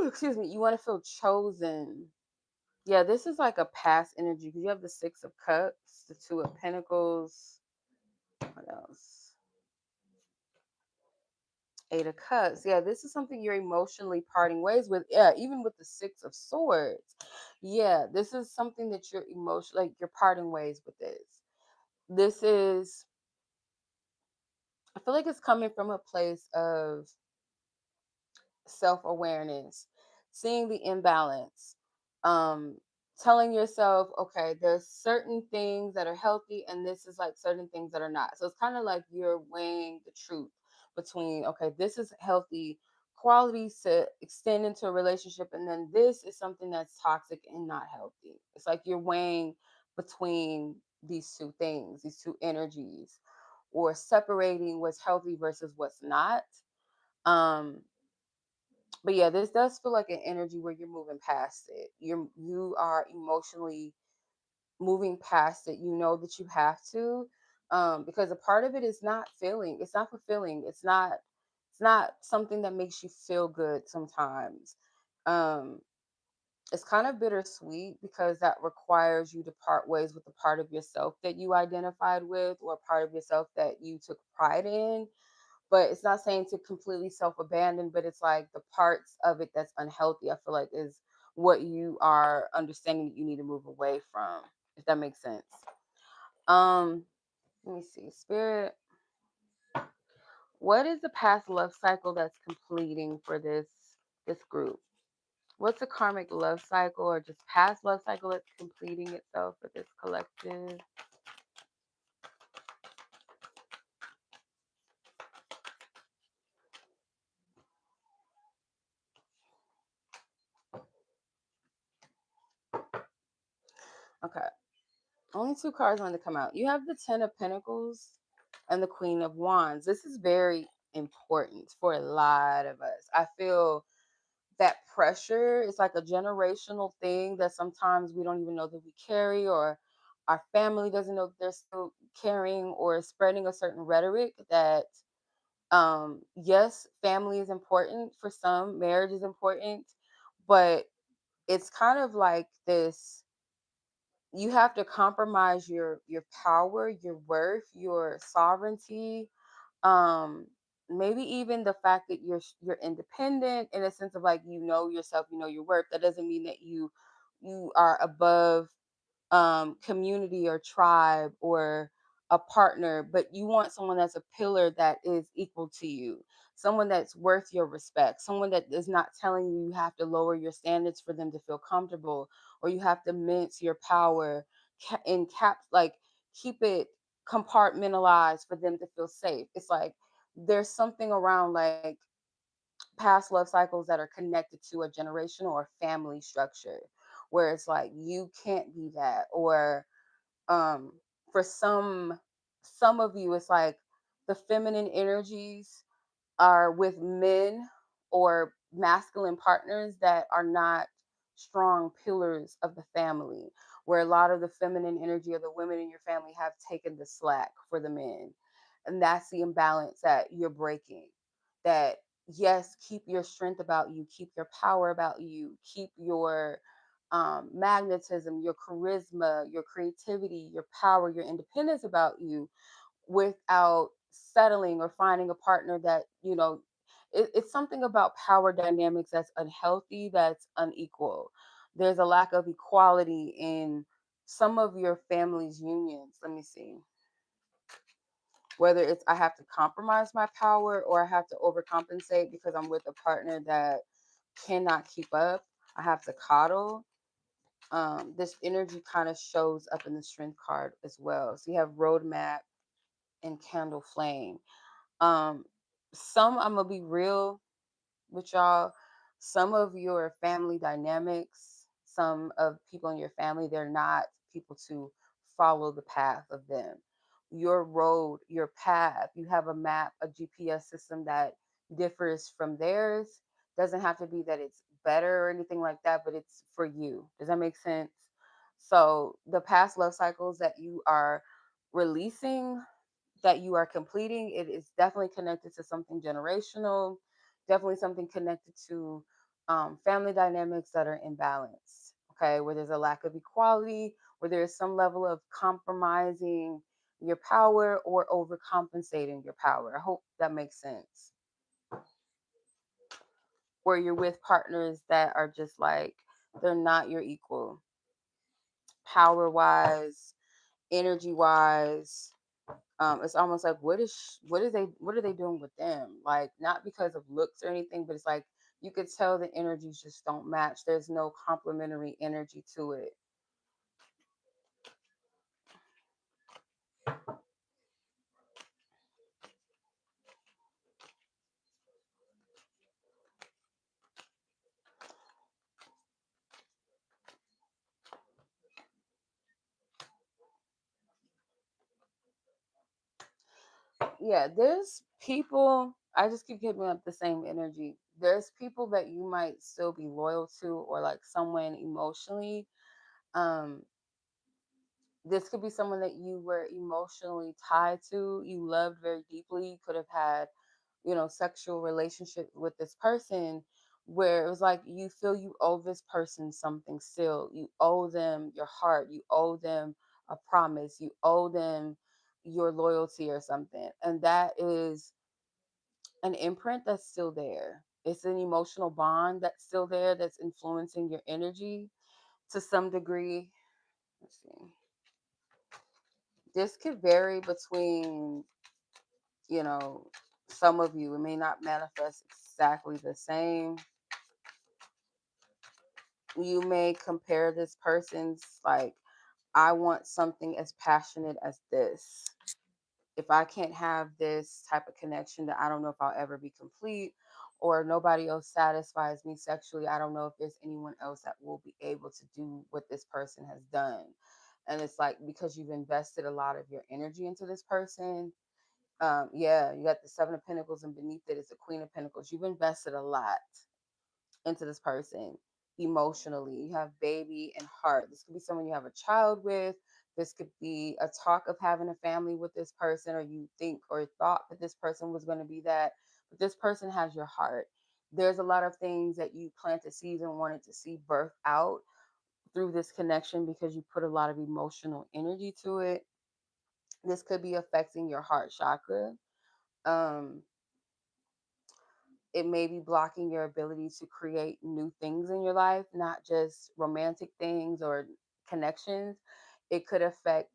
excuse me, you want to feel chosen. Yeah, this is like a past energy, because you have the Six of Cups, the Two of Pentacles. What else? Eight of Cups. Yeah, this is something you're emotionally parting ways with. Yeah, even with the Six of Swords. Yeah, this is something that you're like you're parting ways with this. This is, I feel like it's coming from a place of self awareness, seeing the imbalance, um, telling yourself, okay, there's certain things that are healthy, and this is like certain things that are not. So it's kind of like you're weighing the truth between, okay, this is healthy qualities to extend into a relationship, and then this is something that's toxic and not healthy. It's like you're weighing between these two things, these two energies, or separating what's healthy versus what's not. Um, but yeah, this does feel like an energy where you're moving past it. You are emotionally moving past it. You know that you have to, because a part of it is not feeling. It's not fulfilling. It's not something that makes you feel good sometimes. Um, it's kind of bittersweet because that requires you to part ways with the part of yourself that you identified with, or a part of yourself that you took pride in. But it's not saying to completely self-abandon, but it's like the parts of it that's unhealthy, I feel like, is what you are understanding that you need to move away from, if that makes sense. um Let me see, Spirit, what is the past love cycle that's completing for this group? What's a karmic love cycle or just past love cycle that's completing itself for this collective? Okay, only two cards want to come out. You have the Ten of Pentacles and the Queen of Wands. This is very important for a lot of us. I feel that pressure is like a generational thing that sometimes we don't even know that we carry, or our family doesn't know that they're still carrying or spreading a certain rhetoric that, yes, family is important for some, marriage is important, but it's kind of like this, you have to compromise your power, your worth, your sovereignty, um maybe even the fact that you're independent, in a sense of like, you know yourself, you know your worth. That doesn't mean that you are above community or tribe or a partner, but you want someone that's a pillar that is equal to you, someone that's worth your respect, someone that is not telling you you have to lower your standards for them to feel comfortable, or you have to mince your power in cap, like keep it compartmentalized for them to feel safe. It's like there's something around like past love cycles that are connected to a generational or family structure, where it's like you can't be that, or um for some of you it's like the feminine energies are with men or masculine partners that are not strong pillars of the family, where a lot of the feminine energy of the women in your family have taken the slack for the men. And that's the imbalance that you're breaking. That, yes, keep your strength about you, keep your power about you, keep your magnetism, your charisma, your creativity, your power, your independence about you, without settling or finding a partner that, it's something about power dynamics that's unhealthy, that's unequal. There's a lack of equality in some of your family's unions. Let me see, whether it's I have to compromise my power or I have to overcompensate because I'm with a partner that cannot keep up. I have to coddle. This energy kind of shows up in the strength card as well. So you have roadmap and candle flame. Um, some, I'm gonna be real with y'all, some of your family dynamics, some of people in your family, they're not people to follow the path of them. Your road, your path, you have a map, a GPS system that differs from theirs. Doesn't have to be that it's better or anything like that, but it's for you. Does that make sense? So the past love cycles that you are releasing, that you are completing, it is definitely connected to something generational, definitely something connected to family dynamics that are imbalanced. Okay, where there's a lack of equality, where there's some level of compromising your power or overcompensating your power. I hope that makes sense. where you're with partners that are just like, they're not your equal, power wise, energy wise. It's almost like, what are they doing with them? Like, not because of looks or anything, but it's like you could tell the energies just don't match. There's no complementary energy to it. Yeah, there's people, I just keep giving up the same energy. There's people that you might still be loyal to, or like someone emotionally. Um, this could be someone that you were emotionally tied to, you loved very deeply, you could have had, sexual relationship with this person, where it was like you feel you owe this person something still. You owe them your heart, you owe them a promise, you owe them your loyalty or something. And that is an imprint that's still there. It's an emotional bond that's still there, that's influencing your energy to some degree. Let's see. This could vary between, you know, some of you. It may not manifest exactly the same. You may compare this person's, like, I want something as passionate as this. If I can't have this type of connection, that I don't know if I'll ever be complete, or nobody else satisfies me sexually. I don't know if there's anyone else that will be able to do what this person has done. And it's like, because you've invested a lot of your energy into this person. Yeah, you got the Seven of Pentacles, and beneath it is the Queen of Pentacles. You've invested a lot into this person emotionally. You have baby and heart. This could be someone you have a child with. This could be a talk of having a family with this person, or you think or thought that this person was going to be that. But this person has your heart. There's a lot of things that you planted seeds and wanted to see birth out through this connection, because you put a lot of emotional energy to it. This could be affecting your heart chakra. Um, it may be blocking your ability to create new things in your life, not just romantic things or connections. It could affect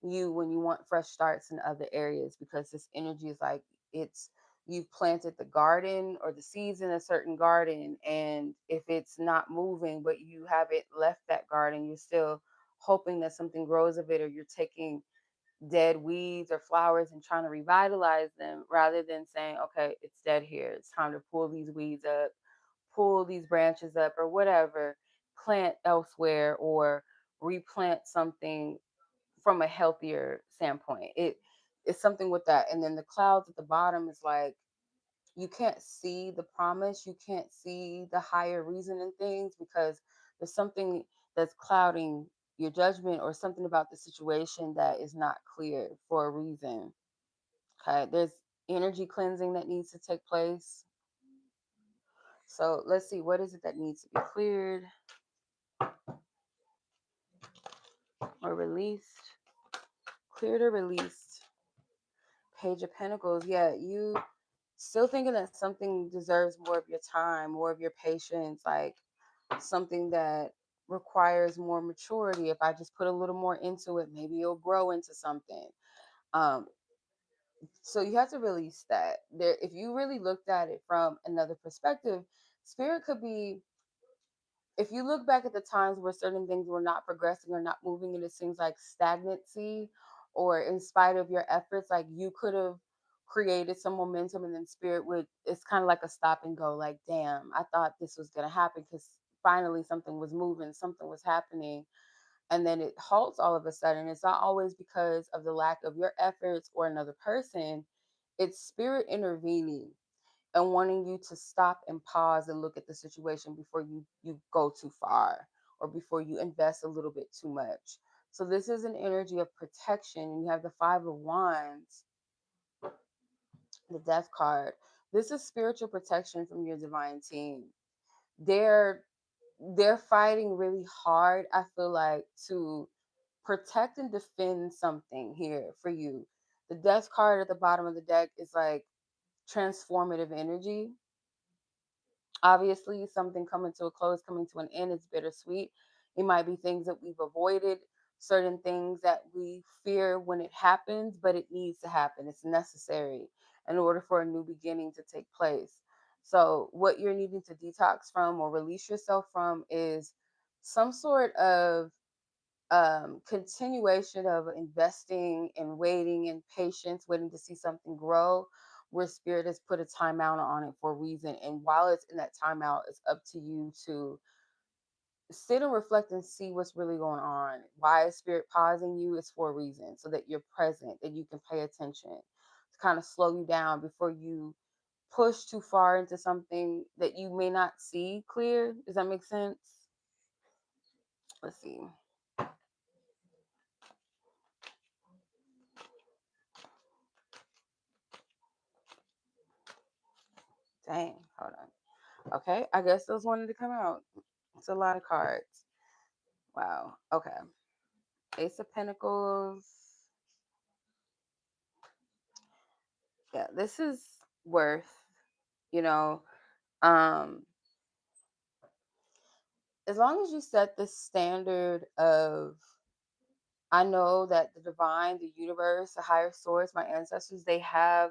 you when you want fresh starts in other areas, because this energy is like, it's, you've planted the garden or the seeds in a certain garden, and if it's not moving, but you haven't left that garden, you're still hoping that something grows of it, or you're taking dead weeds or flowers and trying to revitalize them, rather than saying, okay, it's dead here. It's time to pull these weeds up, pull these branches up, or whatever, plant elsewhere, or replant something from a healthier standpoint. It's something with that. And then the clouds at the bottom is like, you can't see the promise, you can't see the higher reason in things, because there's something that's clouding your judgment, or something about the situation that is not clear for a reason. Okay, there's energy cleansing that needs to take place. So let's see, what is it that needs to be cleared or released? Cleared or released? Page of Pentacles. Yeah, you still thinking that something deserves more of your time, more of your patience, like something that requires more maturity. If I just put a little more into it, maybe it'll grow into something. Um, so you have to release that. There, if you really looked at it from another perspective, spirit could be, if you look back at the times where certain things were not progressing or not moving, and it seems like stagnancy, or in spite of your efforts, like you could have created some momentum, and then spirit would, it's kind of like a stop and go, like, damn, I thought this was going to happen, because finally something was moving, something was happening, and then it halts all of a sudden. It's not always because of the lack of your efforts or another person. It's spirit intervening and wanting you to stop and pause and look at the situation before you go too far, or before you invest a little bit too much. So this is an energy of protection, and you have the Five of Wands, the Death card. This is spiritual protection from your divine team. they're they're fighting really hard, I feel like, to protect and defend something here for you. The Death card at the bottom of the deck is like transformative energy. Obviously, something coming to a close, coming to an end is bittersweet. It might be things that we've avoided, certain things that we fear when it happens, but it needs to happen. It's necessary in order for a new beginning to take place. So, what you're needing to detox from or release yourself from is some sort of continuation of investing and waiting and patience, waiting to see something grow, where spirit has put a timeout on it for a reason. And while it's in that timeout, it's up to you to sit and reflect and see what's really going on. Why is spirit pausing you? Is for a reason, so that you're present, that you can pay attention, to kind of slow you down before you push too far into something that you may not see clear. Does that make sense? Let's see. Dang, hold on. Okay, I guess those wanted to come out. It's a lot of cards. Wow. Okay. Ace of Pentacles. Yeah, this is worth, you know, um, as long as you set the standard of, I know that the divine, the universe, the higher source, my ancestors, they have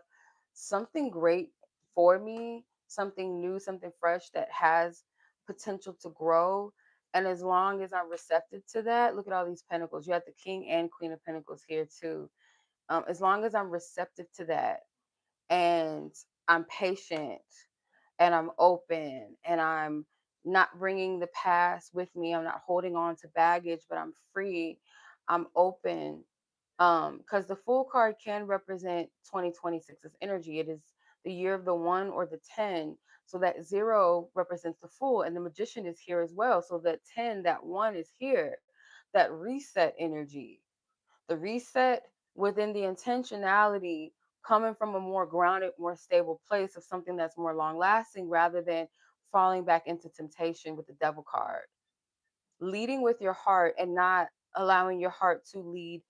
something great for me, something new, something fresh that has potential to grow. And as long as I'm receptive to that, look at all these pentacles. You have the king and queen of pentacles here too. As long as I'm receptive to that, and I'm patient, and I'm open, and I'm not bringing the past with me, I'm not holding on to baggage, but I'm free, I'm open. Because the Fool card can represent 2026's energy. It is the year of the 1 or the 10. So that 0 represents the Fool, and the Magician is here as well. So that 10, that 1 is here, that reset energy, the reset within the intentionality, coming from a more grounded, more stable place of something that's more long lasting, rather than falling back into temptation with the Devil card. Leading with your heart and not allowing your heart to lead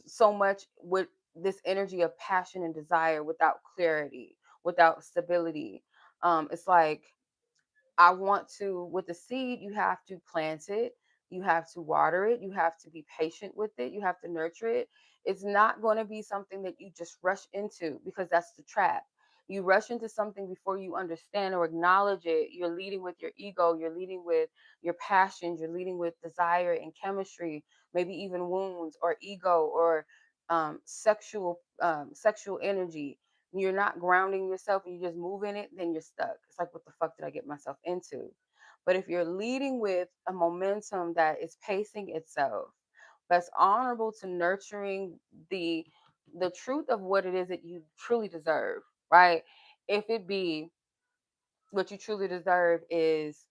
so much with this energy of passion and desire without clarity, without stability. It's like, I want to, with the seed, you have to plant it, you have to water it, you have to be patient with it, you have to nurture it. It's not going to be something that you just rush into, because that's the trap. You rush into something before you understand or acknowledge it. You're leading with your ego, you're leading with your passions, you're leading with desire and chemistry, maybe even wounds or ego or sexual energy. You're not grounding yourself and you just move in it, then you're stuck. It's like, what the fuck did I get myself into? But if you're leading with a momentum that is pacing itself, that's honorable to nurturing the the truth of what it is that you truly deserve, right? If it be, what you truly deserve is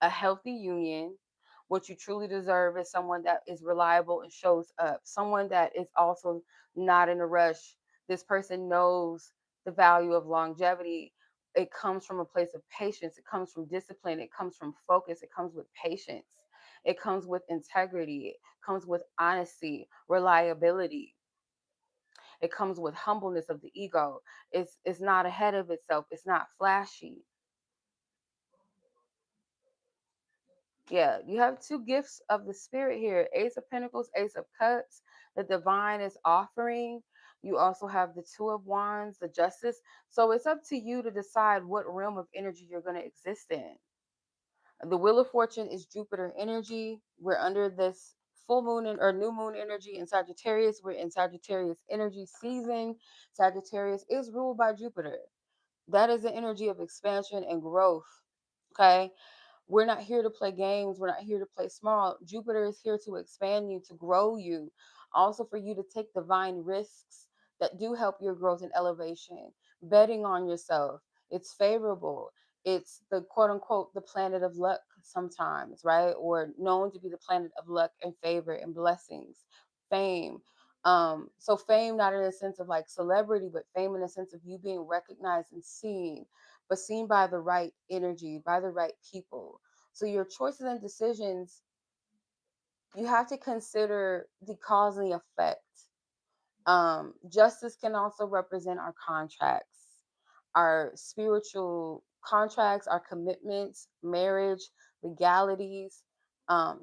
a healthy union. What you truly deserve is someone that is reliable and shows up, someone that is also not in a rush. This person knows the value of longevity. It comes from a place of patience, it comes from discipline, it comes from focus, it comes with patience, it comes with integrity, it comes with honesty, reliability, it comes with humbleness of the ego. It's not ahead of itself, it's not flashy. Yeah, you have two gifts of the spirit here: Ace of Pentacles, Ace of Cups. The divine is offering. You also have the Two of Wands, the Justice. So it's up to you to decide what realm of energy you're going to exist in. The Wheel of Fortune is Jupiter energy. We're under this full moon or new moon energy in Sagittarius. We're in Sagittarius energy season. Sagittarius is ruled by Jupiter. That is the energy of expansion and growth. Okay, we're not here to play games. We're not here to play small. Jupiter is here to expand you, to grow you, also for you to take divine risks that do help your growth and elevation. Betting on yourself. It's favorable. It's the quote unquote the planet of luck sometimes, right? Or known to be the planet of luck and favor and blessings. Fame. So fame not in a sense of like celebrity, but fame in a sense of you being recognized and seen, but seen by the right energy, by the right people. So your choices and decisions, you have to consider the cause and the effect. Justice can also represent our contracts, our spiritual contracts, our commitments, marriage, legalities,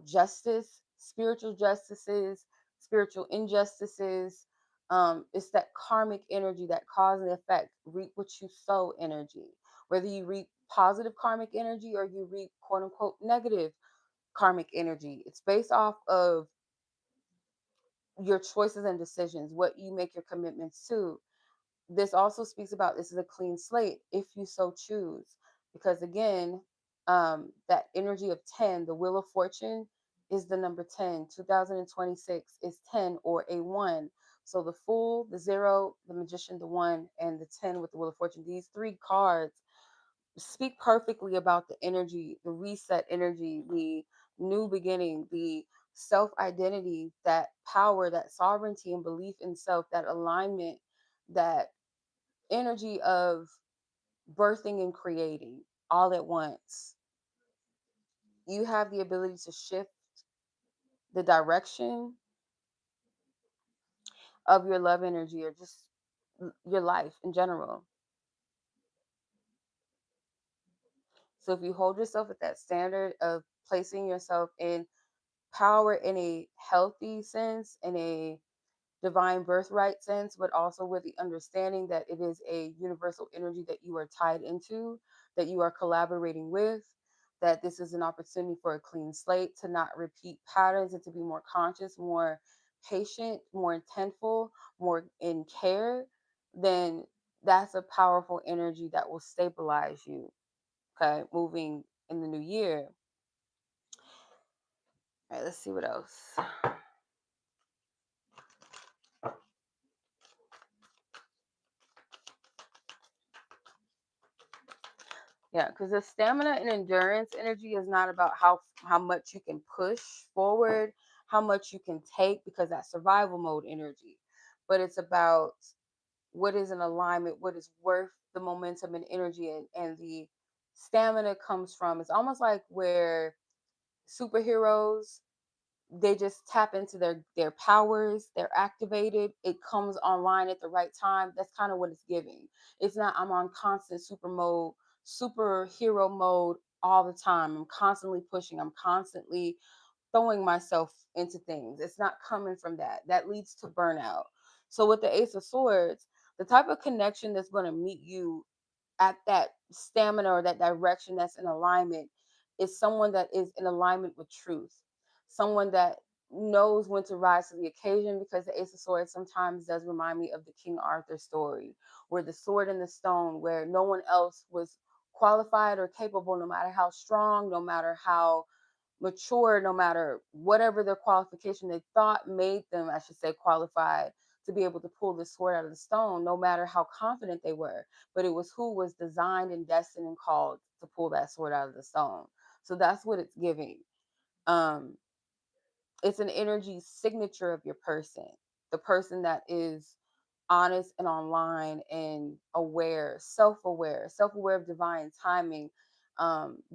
justice, spiritual justices, spiritual injustices. It's that karmic energy, that cause and effect, reap what you sow energy. Whether you reap positive karmic energy or you reap quote unquote negative karmic energy, it's based off of your choices and decisions, what you make your commitments to. This also speaks about this is a clean slate if you so choose. Because again, that energy of 10, the wheel of fortune is the number 10. 2026 is 10 or a 1. So the fool, the 0, the magician, the 1, and the 10 with the wheel of fortune. These three cards speak perfectly about the energy, the reset energy, the new beginning, the self identity, that power, that sovereignty and belief in self, that alignment, that energy of birthing and creating all at once. You have the ability to shift the direction of your love energy or just your life in general. So if you hold yourself at that standard of placing yourself in power in a healthy sense, in a divine birthright sense, but also with the understanding that it is a universal energy that you are tied into, that you are collaborating with, that this is an opportunity for a clean slate, to not repeat patterns and to be more conscious, more patient, more intentful, more in care, then that's a powerful energy that will stabilize you. Okay, moving in the new year. All right, let's see what else. Yeah, because the stamina and endurance energy is not about how much you can push forward, how much you can take, because that's survival mode energy. But it's about what is in alignment, what is worth the momentum and energy, and the stamina comes from. It's almost like where superheroes, they just tap into their powers, they're activated, it comes online at the right time. That's kind of what it's giving. It's not I'm on constant superhero mode all the time. I'm constantly pushing, I'm constantly throwing myself into things. It's not coming from that. That leads to burnout. So with the Ace of Swords, the type of connection that's going to meet you at that stamina or that direction that's in alignment is someone that is in alignment with truth, someone that knows when to rise to the occasion, because the Ace of Swords sometimes does remind me of the King Arthur story, where the sword and the stone, where no one else was qualified or capable, no matter how strong, no matter how mature, no matter whatever their qualification they thought made them, I should say, qualified to be able to pull the sword out of the stone, no matter how confident they were. But it was who was designed and destined and called to pull that sword out of the stone. So that's what it's giving. Um, it's an energy signature of your person, the person that is honest and online and aware, self-aware of divine timing,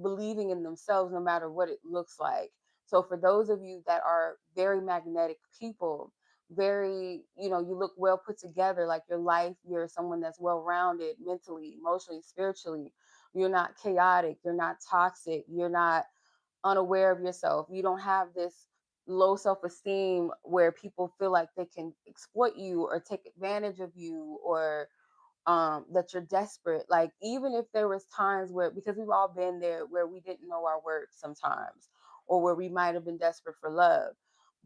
believing in themselves no matter what it looks like. So for those of you that are very magnetic people, very, you look well put together, like your life, you're someone that's well rounded mentally, emotionally, spiritually. You're not chaotic, you're not toxic, you're not unaware of yourself. You don't have this low self-esteem where people feel like they can exploit you or take advantage of you, or that you're desperate. Like, even if there was times where, because we've all been there, where we didn't know our worth sometimes, or where we might have been desperate for love.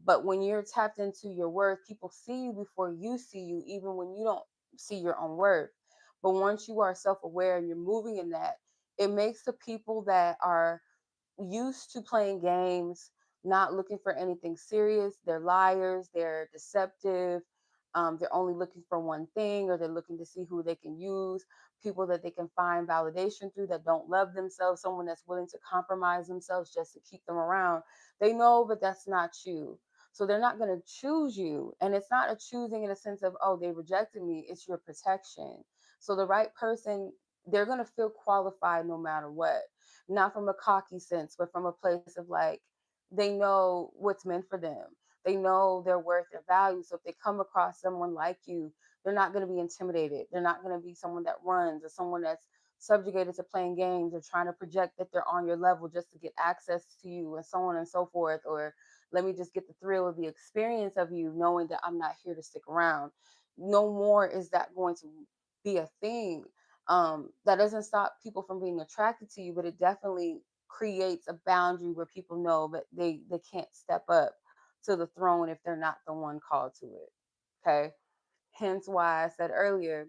But when you're tapped into your worth, people see you before you see you, even when you don't see your own worth. But once you are self-aware and you're moving in that, it makes the people that are used to playing games, not looking for anything serious. They're liars, they're deceptive. They're only looking for one thing, or they're looking to see who they can use, people that they can find validation through, that don't love themselves, someone that's willing to compromise themselves just to keep them around. They know, but that's not you. So they're not going to choose you. And it's not a choosing in a sense of, oh, they rejected me. It's your protection. So the right person, they're going to feel qualified no matter what, not from a cocky sense, but from a place of like, they know what's meant for them. They know their worth, their value. So if they come across someone like you, they're not going to be intimidated. They're not going to be someone that runs or someone that's subjugated to playing games or trying to project that they're on your level just to get access to you and so on and so forth, or let me just get the thrill of the experience of you knowing that I'm not here to stick around. No more is that going to be a thing. That doesn't stop people from being attracted to you, but it definitely creates a boundary where people know that they can't step up to the throne if they're not the one called to it. Okay. Hence why I said earlier,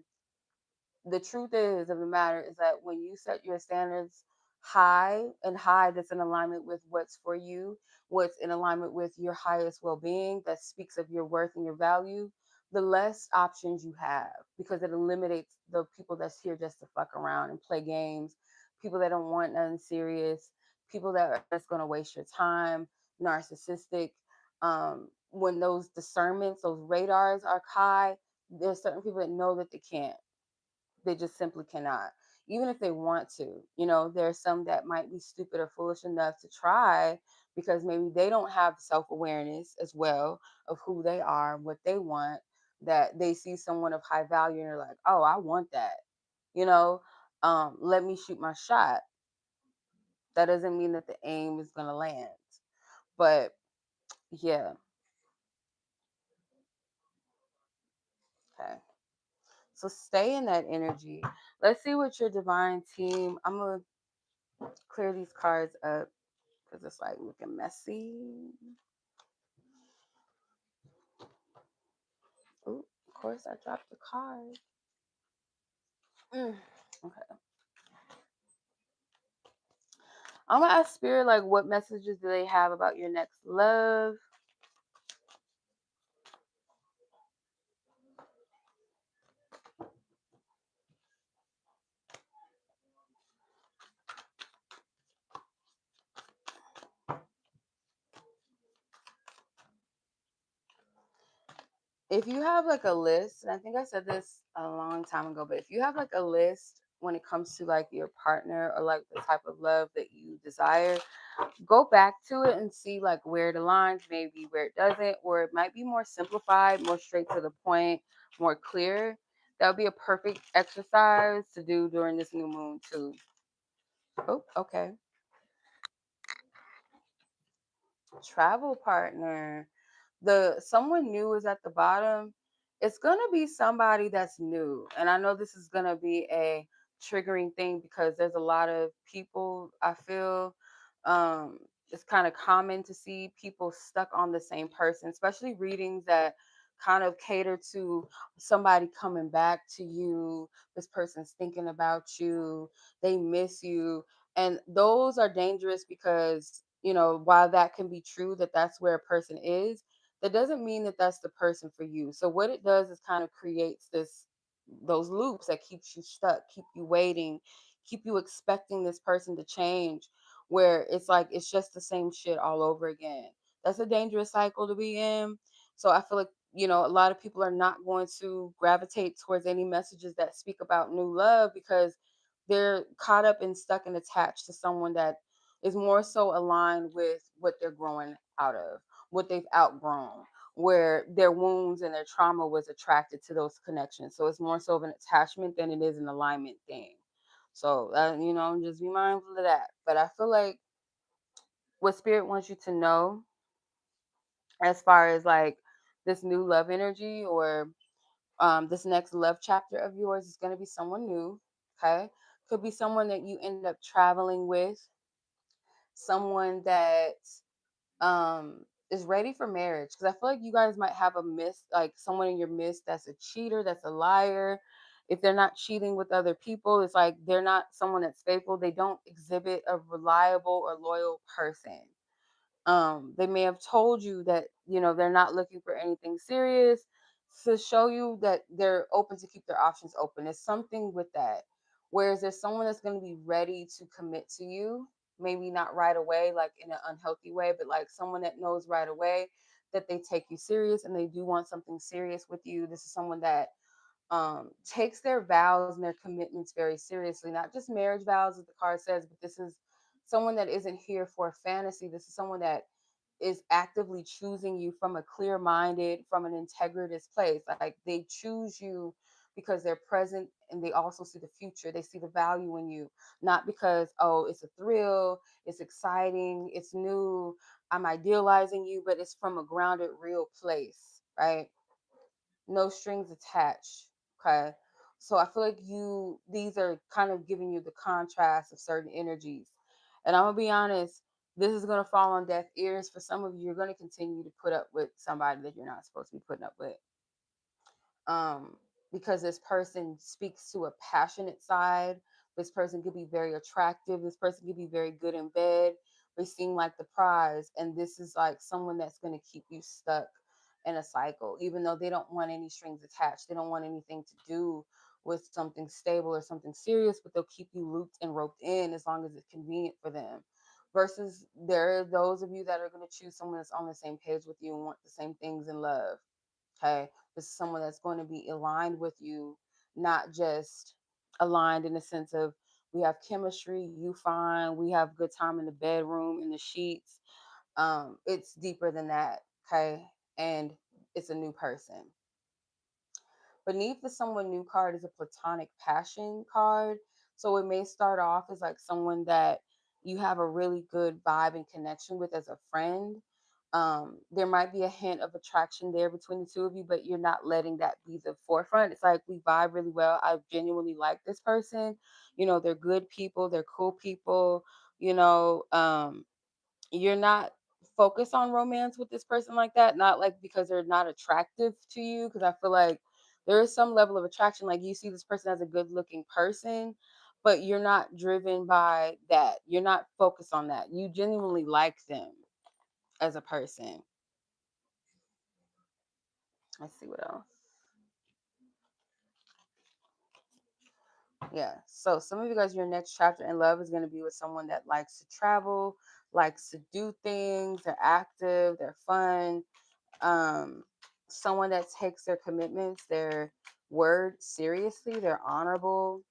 the truth is of the matter is that when you set your standards high, and high that's in alignment with what's for you, what's in alignment with your highest well-being, that speaks of your worth and your value, the less options you have, because it eliminates the people that's here just to fuck around and play games, people that don't want nothing serious, people that are just going to waste your time, narcissistic. When those discernments, those radars are high, there's certain people that know that they can't, they just simply cannot, even if they want to. There's some that might be stupid or foolish enough to try because maybe they don't have self-awareness as well of who they are, what they want, that they see someone of high value and they're like, oh, I want that. you know Let me shoot my shot. That doesn't mean that the aim is going to land, but yeah. Okay, so stay in that energy. Let's see what your divine team. I'm gonna clear these cards up because it's like looking messy. Ooh, of course, I dropped the card. Okay. I'm gonna ask Spirit, like, what messages do they have about your next love? If you have like a list, and I think I said this a long time ago, but if you have like a list when it comes to like your partner or like the type of love that you desire, go back to it and see like where it aligns, maybe where it doesn't, or it might be more simplified, more straight to the point, more clear. That would be a perfect exercise to do during this new moon too. Oh, okay. Travel partner. The someone new is at the bottom. It's gonna be somebody that's new. And I know this is gonna be a triggering thing because there's a lot of people, I feel, um it's kind of common to see people stuck on the same person, especially readings that kind of cater to somebody coming back to you. This person's thinking about you, they miss you. And those are dangerous because, while that can be true that that's where a person is, that doesn't mean that that's the person for you. So what it does is kind of creates those loops that keeps you stuck, keep you waiting, keep you expecting this person to change, where it's like it's just the same shit all over again. That's a dangerous cycle to be in. So I feel like, a lot of people are not going to gravitate towards any messages that speak about new love because they're caught up and stuck and attached to someone that is more so aligned with what they're growing out of, what they've outgrown, where their wounds and their trauma was attracted to those connections. So it's more so of an attachment than it is an alignment thing. So, just be mindful of that. But I feel like what Spirit wants you to know, as far as like this new love energy, or this next love chapter of yours, is going to be someone new. Okay. Could be someone that you end up traveling with, someone that is ready for marriage, because I feel like you guys might have a miss, like someone in your midst that's a cheater, that's a liar. If they're not cheating with other people, it's like they're not someone that's faithful. They don't exhibit a reliable or loyal person. They may have told you that, they're not looking for anything serious, to show you that they're open to keep their options open. There's something with that. Whereas there's someone that's going to be ready to commit to you, maybe not right away, like in an unhealthy way, but like someone that knows right away that they take you serious and they do want something serious with you. This is someone that takes their vows and their commitments very seriously, not just marriage vows, as the card says, but this is someone that isn't here for a fantasy. This is someone that is actively choosing you from a clear minded, from an integritous place. Like they choose you because they're present and they also see the future. They see the value in you, not because, oh, it's a thrill, it's exciting, it's new, I'm idealizing you, but it's from a grounded, real place, right? No strings attached. Okay. So I feel like these are kind of giving you the contrast of certain energies. And I'm gonna be honest, this is gonna fall on deaf ears. For some of you, you're gonna continue to put up with somebody that you're not supposed to be putting up with. um, because this person speaks to a passionate side. This person could be very attractive. This person could be very good in bed. They seem like the prize, and this is like someone that's going to keep you stuck in a cycle, even though they don't want any strings attached. They don't want anything to do with something stable or something serious, but they'll keep you looped and roped in as long as it's convenient for them. Versus there are those of you that are going to choose someone that's on the same page with you and want the same things in love. Okay. This is someone that's going to be aligned with you, not just aligned in the sense of we have chemistry, you fine, we have good time in the bedroom, in the sheets. It's deeper than that. Okay. And it's a new person. Beneath the someone new card is a platonic passion card. So it may start off as like someone that you have a really good vibe and connection with as a friend. There might be a hint of attraction there between the two of you, but you're not letting that be the forefront. It's like we vibe really well. I genuinely like this person. They're good people, they're cool people, you know. You're not focused on romance with this person like that, not like because they're not attractive to you, because I feel like there is some level of attraction, like you see this person as a good looking person, but you're not driven by that, you're not focused on that, you genuinely like them as a person. Let's see what else. Yeah, so some of you guys, your next chapter in love is going to be with someone that likes to travel, likes to do things, they're active, they're fun. um Someone that takes their commitments, their word seriously, they're honorable.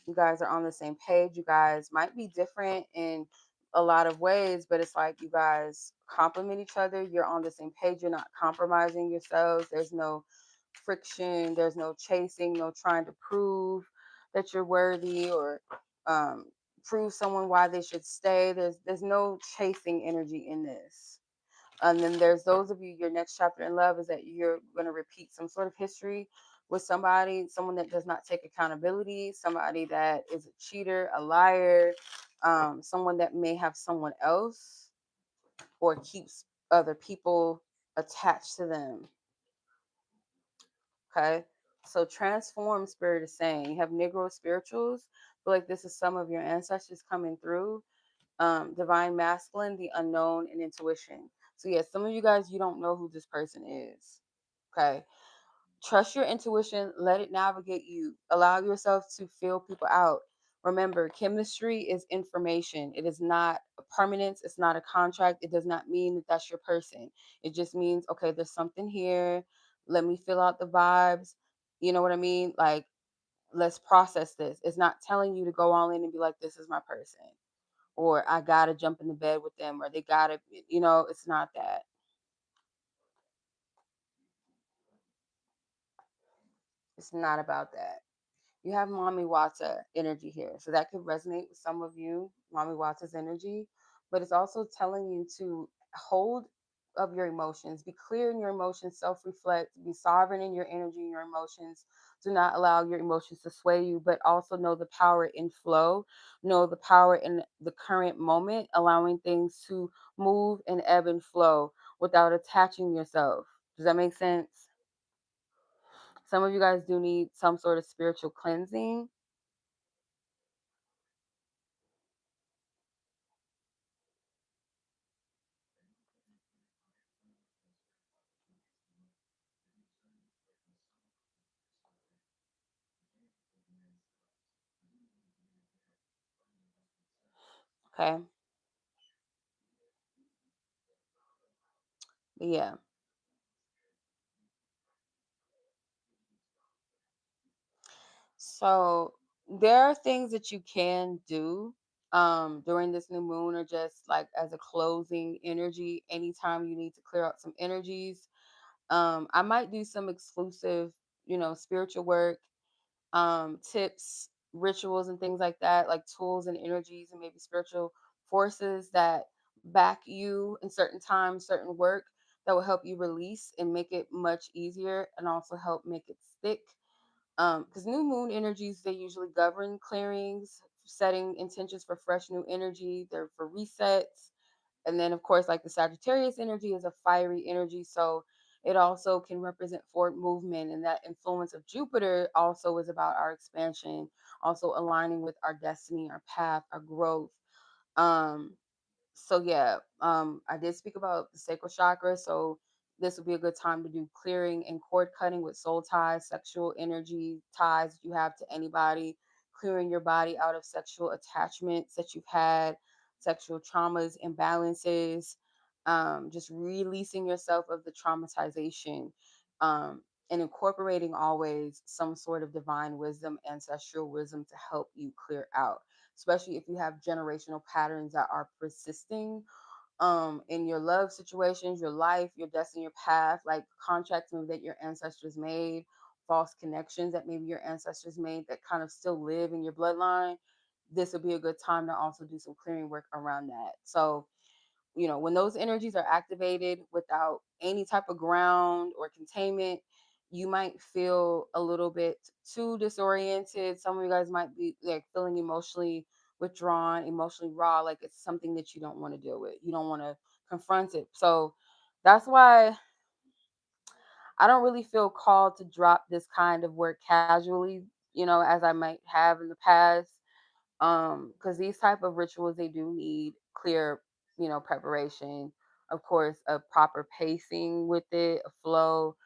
You guys are on the same page. You guys might be different in a lot of ways, but it's like you guys complement each other. You're on the same page. You're not compromising yourselves. There's no friction, there's no chasing, no trying to prove that you're worthy, or um prove someone why they should stay. There's no chasing energy in this. And then there's those of you, your next chapter in love is that you're going to repeat some sort of history with somebody, someone that does not take accountability, somebody that is a cheater, a liar, someone that may have someone else or keeps other people attached to them. Okay. So transform, spirit is saying. You have Negro spirituals. I feel like this is some of your ancestors coming through. Divine masculine, the unknown, and intuition. So yeah, some of you guys, you don't know who this person is. Okay. Trust your intuition, let it navigate you. Allow yourself to feel people out. Remember, chemistry is information. It is not a permanence, it's not a contract. It does not mean that that's your person. It just means, okay, there's something here. Let me fill out the vibes. You know what I mean? Like, let's process this. It's not telling you to go all in and be like, this is my person, or I gotta jump in the bed with them, or they gotta, it's not that. It's not about that. You have Mommy Wata energy here. So that could resonate with some of you, Mommy Wata's energy. But it's also telling you to hold of your emotions, be clear in your emotions, self reflect, be sovereign in your energy and your emotions. Do not allow your emotions to sway you, but also know the power in flow, know the power in the current moment, allowing things to move and ebb and flow without attaching yourself. Does that make sense? Some of you guys do need some sort of spiritual cleansing. Okay. But yeah. So there are things that you can do during this new moon, or just like as a closing energy anytime you need to clear out some energies. I might do some exclusive, spiritual work, tips, rituals, and things like that, like tools and energies and maybe spiritual forces that back you in certain times, certain work that will help you release and make it much easier and also help make it stick. Because new moon energies, they usually govern clearings, setting intentions for fresh new energy. They're for resets. And then, of course, like the Sagittarius energy is a fiery energy. So it also can represent forward movement. And that influence of Jupiter also is about our expansion, also aligning with our destiny, our path, our growth. Um, so yeah, I did speak about the sacral chakra. So this would be a good time to do clearing and cord cutting with soul ties, sexual energy ties that you have to anybody, clearing your body out of sexual attachments that you've had, sexual traumas, imbalances, just releasing yourself of the traumatization, and incorporating always some sort of divine wisdom, ancestral wisdom to help you clear out, especially if you have generational patterns that are persisting in your love situations, your life, your destiny, your path, like contracts maybe that your ancestors made, false connections that maybe your ancestors made that kind of still live in your bloodline. This would be a good time to also do some clearing work around that. So when those energies are activated without any type of ground or containment, you might feel a little bit too disoriented. Some of you guys might be like feeling emotionally withdrawn, emotionally raw, like it's something that you don't want to deal with. You don't want to confront it. So that's why I don't really feel called to drop this kind of work casually, as I might have in the past, because these type of rituals, they do need clear preparation, of course, a proper pacing with it, a flow,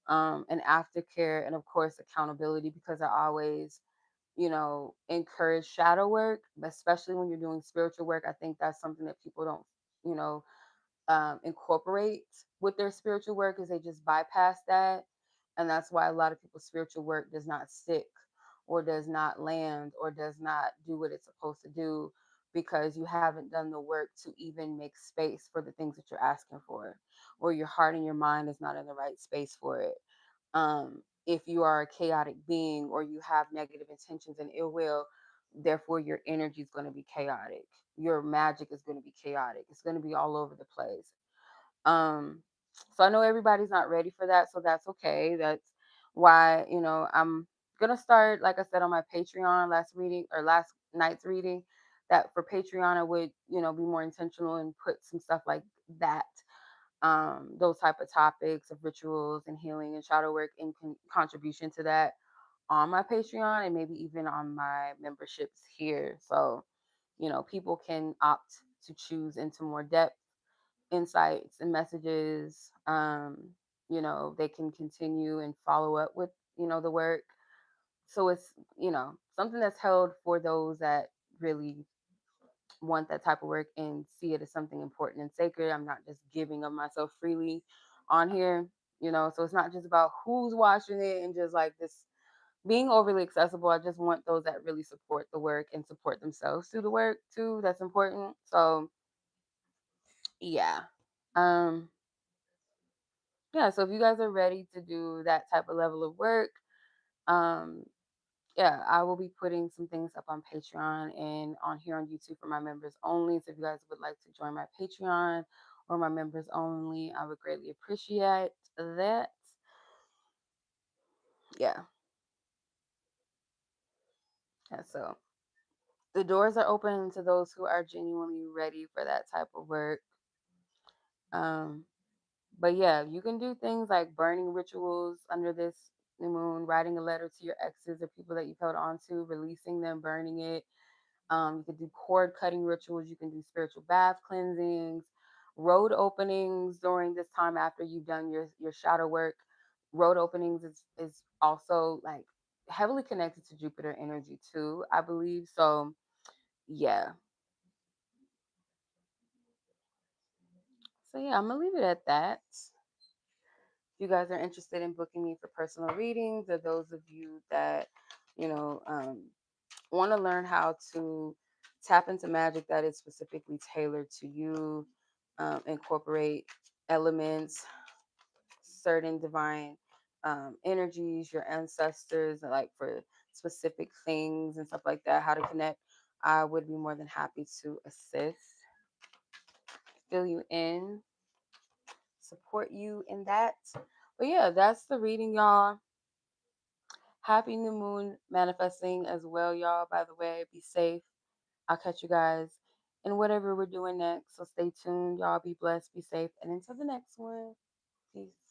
and aftercare, and of course accountability, because I always encourage shadow work, especially when you're doing spiritual work. I think that's something that people don't you know incorporate with their spiritual work, is they just bypass that. And that's why a lot of people's spiritual work does not stick, or does not land, or does not do what it's supposed to do, because you haven't done the work to even make space for the things that you're asking for, or your heart and your mind is not in the right space for it. If you are a chaotic being, or you have negative intentions and ill will, therefore your energy is going to be chaotic, your magic is going to be chaotic, it's going to be all over the place. um so I know everybody's not ready for that, so that's okay. That's why I'm gonna start, like I said, on my Patreon last night's reading, that for Patreon I would be more intentional and put some stuff like that, those type of topics of rituals and healing and shadow work in contribution to that on my Patreon, and maybe even on my memberships here. So, people can opt to choose into more depth, insights, and messages. They can continue and follow up with, the work. So it's, something that's held for those that really want that type of work and see it as something important and sacred. I'm not just giving of myself freely on here, so it's not just about who's watching it and just like this being overly accessible. I just want those that really support the work and support themselves through the work too. That's important. So yeah. Um yeah, so if you guys are ready to do that type of level of work, um yeah, I will be putting some things up on Patreon and on here on YouTube for my members only. So if you guys would like to join my Patreon or my members only, I would greatly appreciate that. Yeah. Yeah, so the doors are open to those who are genuinely ready for that type of work. Um, but yeah, you can do things like burning rituals under this new moon, writing a letter to your exes or people that you've held on to, releasing them, burning it. You can do cord cutting rituals. You can do spiritual bath cleansings, road openings during this time after you've done your shadow work. Road openings is also like heavily connected to Jupiter energy too, I believe. So yeah. So yeah, I'm gonna leave it at that. If you guys are interested in booking me for personal readings, or those of you that, you know, um, want to learn how to tap into magic that is specifically tailored to you, incorporate elements, certain divine energies, your ancestors, like for specific things and stuff like that, how to connect, I would be more than happy to assist, fill you in, support you in that. But yeah, that's the reading, y'all. Happy new moon manifesting as well, y'all. By the way, be safe. I'll catch you guys in whatever we're doing next. So stay tuned, y'all. Be blessed, be safe, and until the next one, peace.